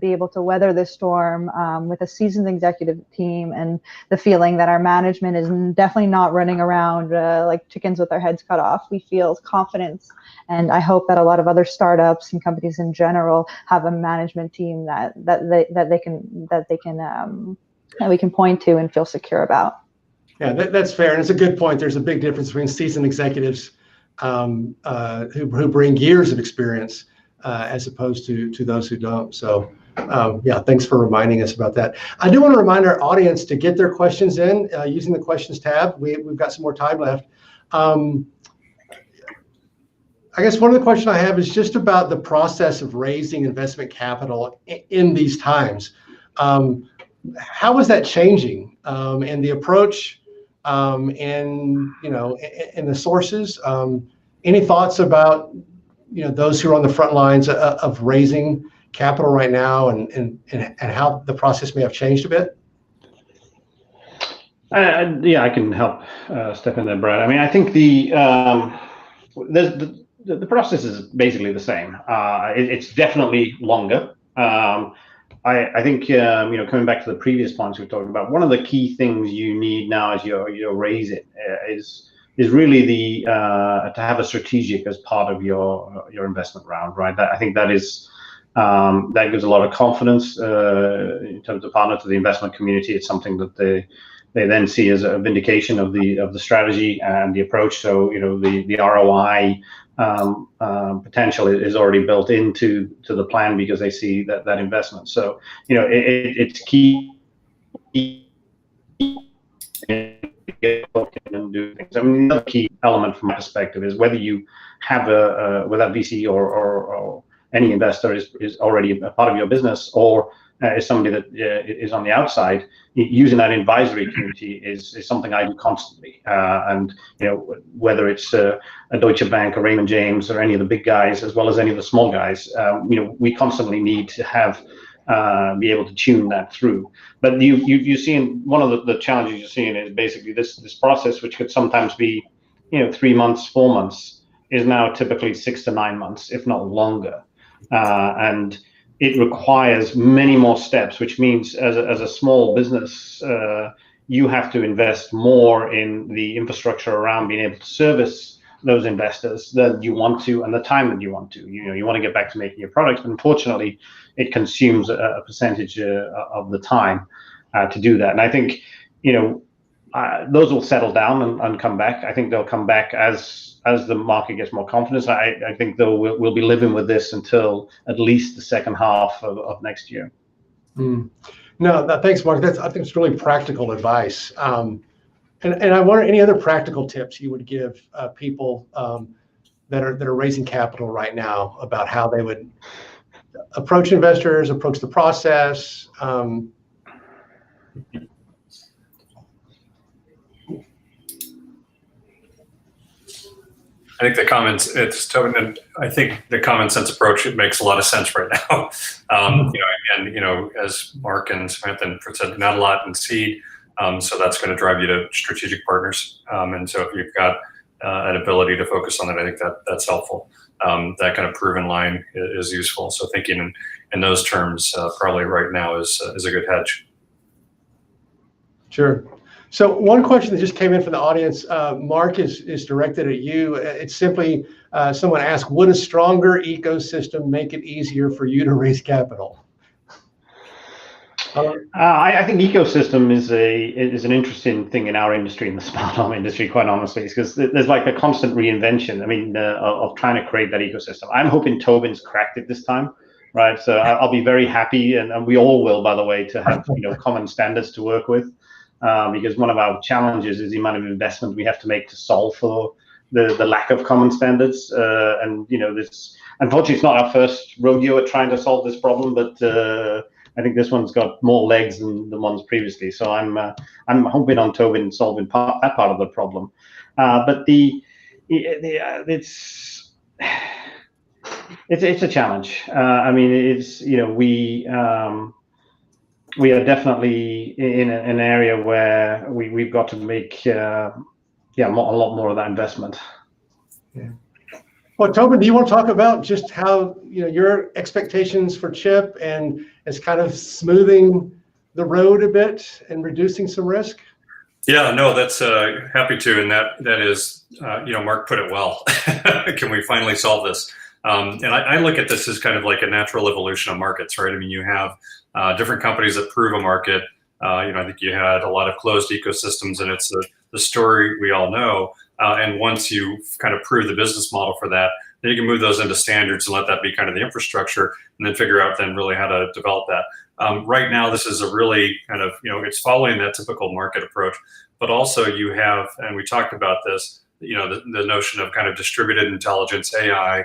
S5: be able to weather this storm with a seasoned executive team, and the feeling that our management is definitely not running around like chickens with their heads cut off. We feel confidence, and I hope that a lot of other startups and companies in general have a management team that we can point to and feel secure about.
S2: Yeah, that's fair, and it's a good point. There's a big difference between seasoned executives who bring years of experience as opposed to those who don't. So yeah, thanks for reminding us about that. I do want to remind our audience to get their questions in using the questions tab. We've got some more time left. I guess one of the questions I have is just about the process of raising investment capital in these times. How is that changing, and the approach, and the sources? Any thoughts about those who are on the front lines of raising capital right now, and how the process may have changed a bit?
S6: Yeah, I can help step in there, Brad. I mean, I think the process is basically the same. It's definitely longer. I think coming back to the previous points we were talking about, one of the key things you need now as you're raising is really to have a strategic as part of your investment round, right? I think that gives a lot of confidence in terms of partner to the investment community. It's something that they then see as a vindication of the strategy and the approach. So the ROI potential is already built into the plan because they see that investment. So it's key and do things. I mean, another key element from my perspective is whether you have whether VC or any investor is already a part of your business, or is somebody that is on the outside. Using that advisory community is something I do constantly. And whether it's a Deutsche Bank or Raymond James or any of the big guys, as well as any of the small guys, we constantly need to have be able to tune that through. But you've seen one of the challenges you're seeing is basically this process, which could sometimes be 3 months, 4 months, is now typically 6 to 9 months, if not longer. And it requires many more steps, which means as a small business, you have to invest more in the infrastructure around being able to service those investors than you want to, and the time that you want to. You want to get back to making your products, but unfortunately, it consumes a percentage of the time to do that. And I think those will settle down and come back. I think they'll come back as the market gets more confidence. I think we'll be living with this until at least the second half of next year.
S2: No, thanks, Mark. I think it's really practical advice. And I wonder any other practical tips you would give people that are raising capital right now about how they would approach investors, approach the process.
S4: I think it's Tobin, and I think the common sense approach, it makes a lot of sense right now. As Mark and Samantha and Fritz said, not a lot in seed, so that's going to drive you to strategic partners. And so if you've got an ability to focus on that, I think that's helpful. That kind of proven line is useful. So thinking in those terms probably right now is a good hedge.
S2: Sure. So one question that just came in from the audience, Mark, is directed at you. It's simply someone asked, would a stronger ecosystem make it easier for you to raise capital?
S6: I think ecosystem is an interesting thing in our industry, in the smart home industry, quite honestly, because there's like a constant reinvention. I mean, of trying to create that ecosystem. I'm hoping Tobin's cracked it this time, right? So I'll be very happy, and we all will, by the way, to have common standards to work with, because one of our challenges is the amount of investment we have to make to solve for the lack of common standards. And this, unfortunately, it's not our first rodeo at trying to solve this problem, but I think this one's got more legs than the ones previously. So I'm hoping on Tobin solving that part of the problem. But it's a challenge. I mean, it's we are definitely in an area where we've got to make a lot more of that investment.
S2: Yeah. Well, Tobin, do you want to talk about just how your expectations for chip and is kind of smoothing the road a bit and reducing some risk?
S4: Yeah, no, that's happy to, and that is Mark put it well. Can we finally solve this? And I look at this as kind of like a natural evolution of markets, right? I mean, you have different companies that prove a market. I think you had a lot of closed ecosystems, and it's the story we all know. And once you kind of prove the business model for that, then you can move those into standards and let that be kind of the infrastructure, and then figure out then really how to develop that. Right now, this is a really kind of, it's following that typical market approach, but also you have, and we talked about this, the notion of kind of distributed intelligence, AI,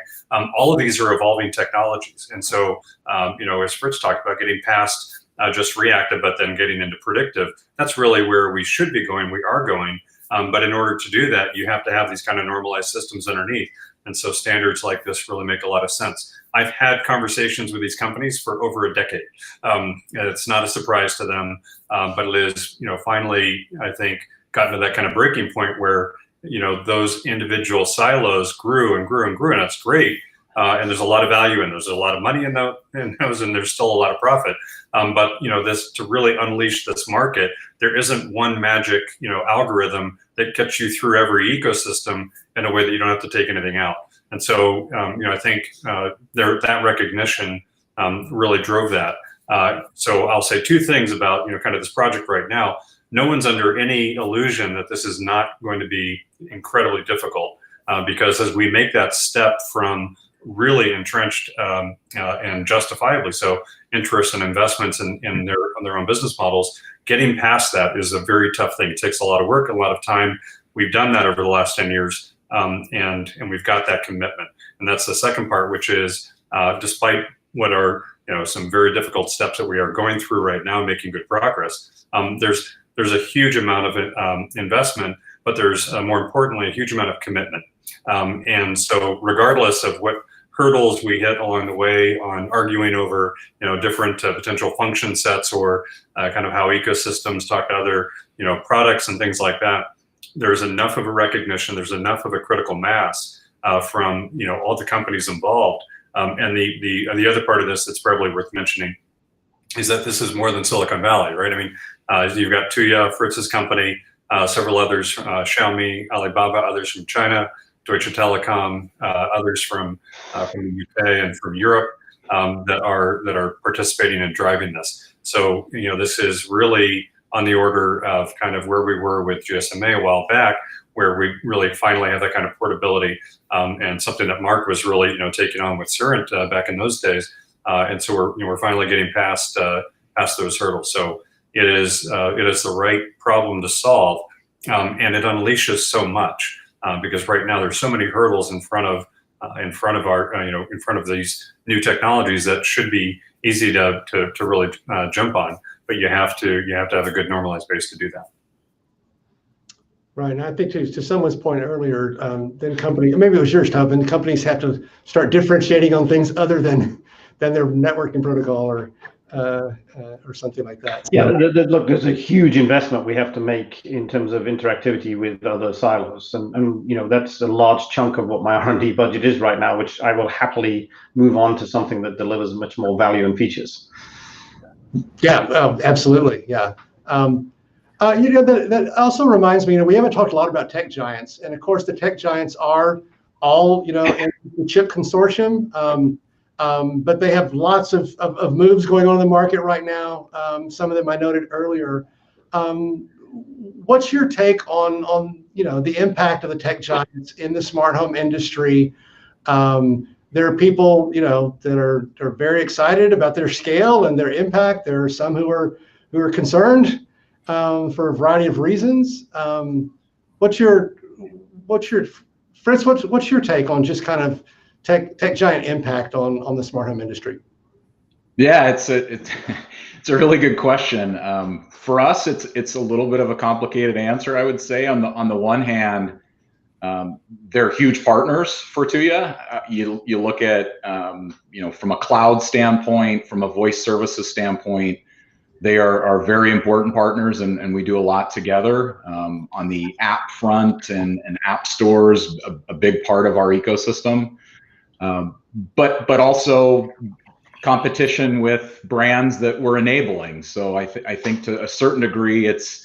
S4: all of these are evolving technologies. And so, as Fritz talked about, getting past just reactive, but then getting into predictive, that's really where we should be going. We are going. But in order to do that, you have to have these kind of normalized systems underneath. And so standards like this really make a lot of sense. I've had conversations with these companies for over a decade. It's not a surprise to them, but it is, finally, I think, gotten to that kind of breaking point where, those individual silos grew and grew and grew, and that's great. And there's a lot of value in those. There's a lot of money in those, and there's still a lot of profit. But this, to really unleash this market, there isn't one magic algorithm that gets you through every ecosystem in a way that you don't have to take anything out. And so I think that recognition really drove that. So I'll say two things about kind of this project right now. No one's under any illusion that this is not going to be incredibly difficult, because as we make that step from really entrenched and justifiably so interests and investments in their own business models, getting past that is a very tough thing. It takes a lot of work, a lot of time. We've done that over the last 10 years, and we've got that commitment. And that's the second part, which is despite what are some very difficult steps that we are going through right now, making good progress, there's a huge amount of investment, but there's more importantly a huge amount of commitment. And so regardless of what hurdles we hit along the way on arguing over different potential function sets or kind of how ecosystems talk to other products and things like that, there's enough of a recognition, there's enough of a critical mass from all the companies involved. And the other part of this that's probably worth mentioning is that this is more than Silicon Valley, right? I mean, you've got Tuya, Fritz's company, several others, Xiaomi, Alibaba, others from China, Deutsche Telekom, others from the UK and from Europe that are participating and driving this. So this is really on the order of kind of where we were with GSMA a while back, where we really finally have that kind of portability, and something that Mark was really taking on with Cerent back in those days. And so we're finally getting past those hurdles. So it is the right problem to solve, and it unleashes so much. Because right now there's so many hurdles in front of these new technologies that should be easy to really jump on, but you have to have a good normalized base to do that.
S2: Right, and I think to someone's point earlier, then maybe it was yours, Tobin, companies have to start differentiating on things other than their networking protocol or something like that.
S6: Yeah, look, there's a huge investment we have to make in terms of interactivity with other silos, and that's a large chunk of what my R&D budget is right now, which I will happily move on to something that delivers much more value and features.
S2: Yeah, absolutely, yeah. That also reminds me, we haven't talked a lot about tech giants, and of course the tech giants are all, in the CHIP consortium, but they have lots of moves going on in the market right now. Some of them I noted earlier. What's your take on the impact of the tech giants in the smart home industry? There are people, that are very excited about their scale and their impact. There are some who are concerned for a variety of reasons. What's your Fritz? What's your take on just kind of tech giant impact on the smart home industry?
S7: Yeah, it's a really good question. For us, it's a little bit of a complicated answer, I would say. On the one hand, they're huge partners for Tuya. You look at from a cloud standpoint, from a voice services standpoint, they are very important partners, and we do a lot together. On the app front and app stores, a big part of our ecosystem. But also competition with brands that we're enabling. So I think to a certain degree, it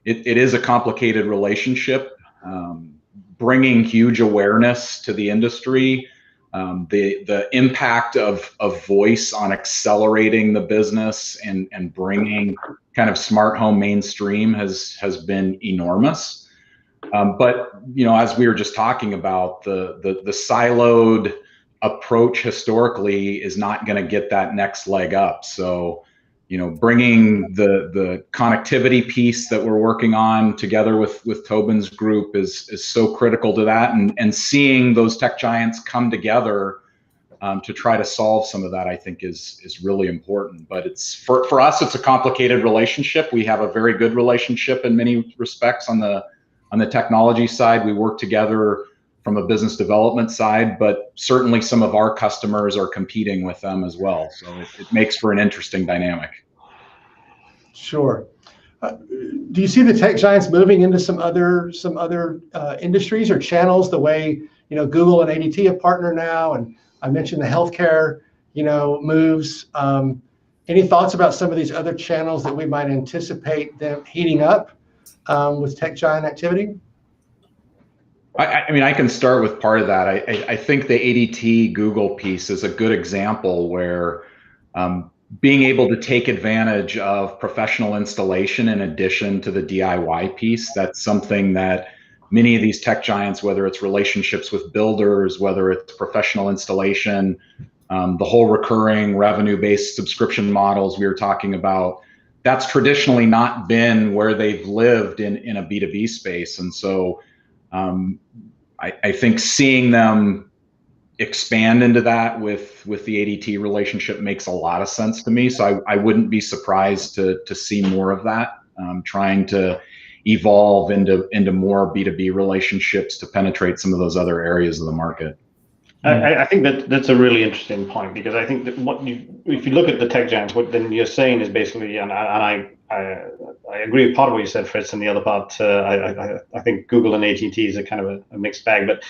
S7: is a complicated relationship. Bringing huge awareness to the industry, the impact of voice on accelerating the business and bringing kind of smart home mainstream has been enormous. But as we were just talking about, the siloed approach historically is not going to get that next leg up. So bringing the connectivity piece that we're working on together with Tobin's group is so critical to that, and seeing those tech giants come together to try to solve some of that, I think is really important. But it's for us, it's a complicated relationship. We have a very good relationship in many respects on the technology side. We work together from a business development side, but certainly some of our customers are competing with them as well. So it makes for an interesting dynamic.
S2: Sure. Do you see the tech giants moving into some other industries or channels the way Google and ADT have partnered now? And I mentioned the healthcare moves. Any thoughts about some of these other channels that we might anticipate them heating up with tech giant activity?
S7: I can start with part of that. I think the ADT Google piece is a good example where being able to take advantage of professional installation in addition to the DIY piece, that's something that many of these tech giants, whether it's relationships with builders, whether it's professional installation, the whole recurring revenue-based subscription models we were talking about, that's traditionally not been where they've lived in a B2B space. And so I think seeing them expand into that with the ADT relationship makes a lot of sense to me. So I wouldn't be surprised to see more of that, trying to evolve into more B2B relationships to penetrate some of those other areas of the market.
S6: I think that's a really interesting point, because I think that if you look at the tech giants, what then you're saying is basically, and I agree with part of what you said, Fritz, and the other part, I think Google and AT&T is a kind of a mixed bag, but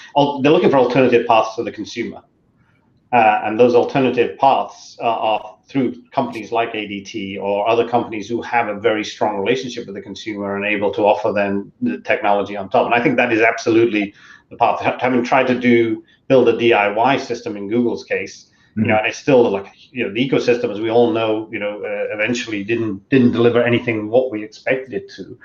S6: they're looking for alternative paths to the consumer. And those alternative paths are through companies like ADT or other companies who have a very strong relationship with the consumer and able to offer them the technology on top. And I think that is absolutely the path. Having tried to build a DIY system in Google's case, and it's still the ecosystem, as we all know, eventually didn't deliver anything what we expected it to.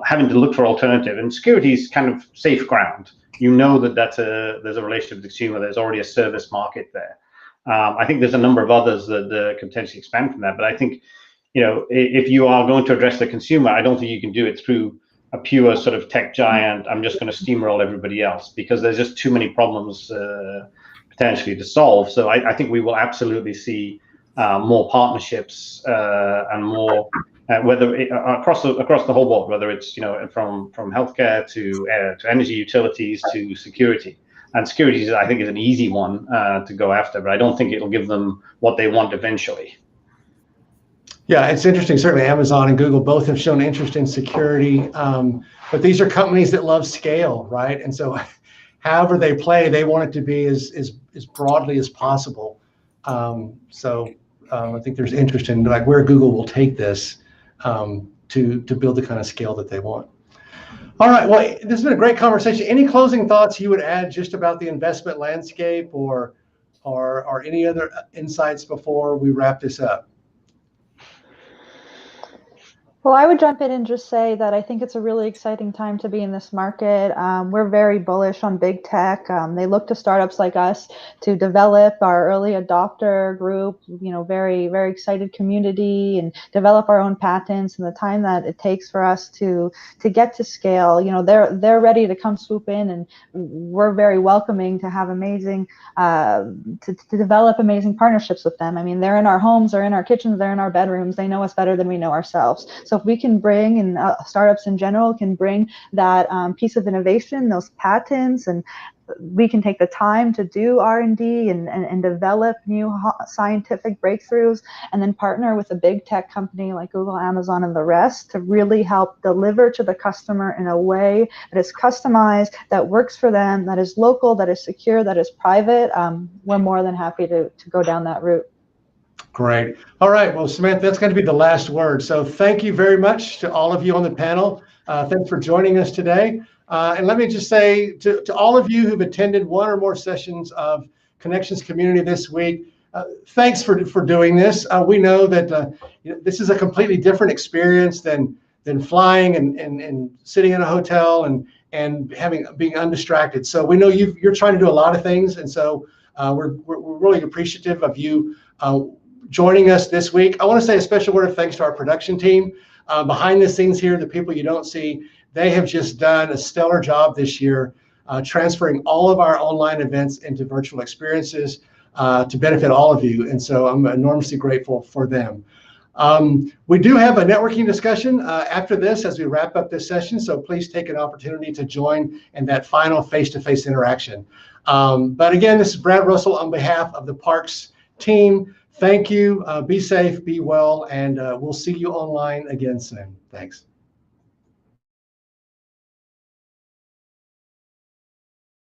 S6: Having to look for alternative, and security is kind of safe ground. There's a relationship with the consumer. There's already a service market there. I think there's a number of others that can potentially expand from that. But I think, if you are going to address the consumer, I don't think you can do it through a pure sort of tech giant. I'm just going to steamroll everybody else, because there's just too many problems potentially to solve. So I think we will absolutely see more partnerships and more whether across the whole board, whether it's from healthcare to energy utilities to security. And security, I think, is an easy one to go after, but I don't think it'll give them what they want eventually.
S2: Yeah, it's interesting. Certainly Amazon and Google both have shown interest in security, but these are companies that love scale, right? And so however they play, they want it to be as broadly as possible. I think there's interest in where Google will take this to to build the kind of scale that they want. All right, well, this has been a great conversation. Any closing thoughts you would add just about the investment landscape or any other insights before we wrap this up?
S5: Well, I would jump in and just say that I think it's a really exciting time to be in this market. We're very bullish on big tech. They look to startups like us to develop our early adopter group, very, very excited community, and develop our own patents. And the time that it takes for us to get to scale, they're ready to come swoop in, and we're very welcoming to have amazing, to develop amazing partnerships with them. I mean, they're in our homes, they're in our kitchens, they're in our bedrooms. They know us better than we know ourselves. So if we can bring, and startups in general can bring that piece of innovation, those patents, and we can take the time to do R&D and develop new scientific breakthroughs, and then partner with a big tech company like Google, Amazon, and the rest to really help deliver to the customer in a way that is customized, that works for them, that is local, that is secure, that is private. We're more than happy to go down that route.
S2: Great. All right. Well, Samantha, that's going to be the last word. So thank you very much to all of you on the panel. Thanks for joining us today. And let me just say to all of you who've attended one or more sessions of Connections Community this week, thanks for doing this. We know that this is a completely different experience than flying and sitting in a hotel and being undistracted. So we know you're trying to do a lot of things, and so we're really appreciative of you joining us this week. I want to say a special word of thanks to our production team. Behind the scenes here, the people you don't see, they have just done a stellar job this year, transferring all of our online events into virtual experiences to benefit all of you. And so I'm enormously grateful for them. We do have a networking discussion after this as we wrap up this session. So please take an opportunity to join in that final face-to-face interaction. But again, this is Brad Russell on behalf of the Parks team. Thank you. Be safe, be well, and we'll see you online again soon. Thanks.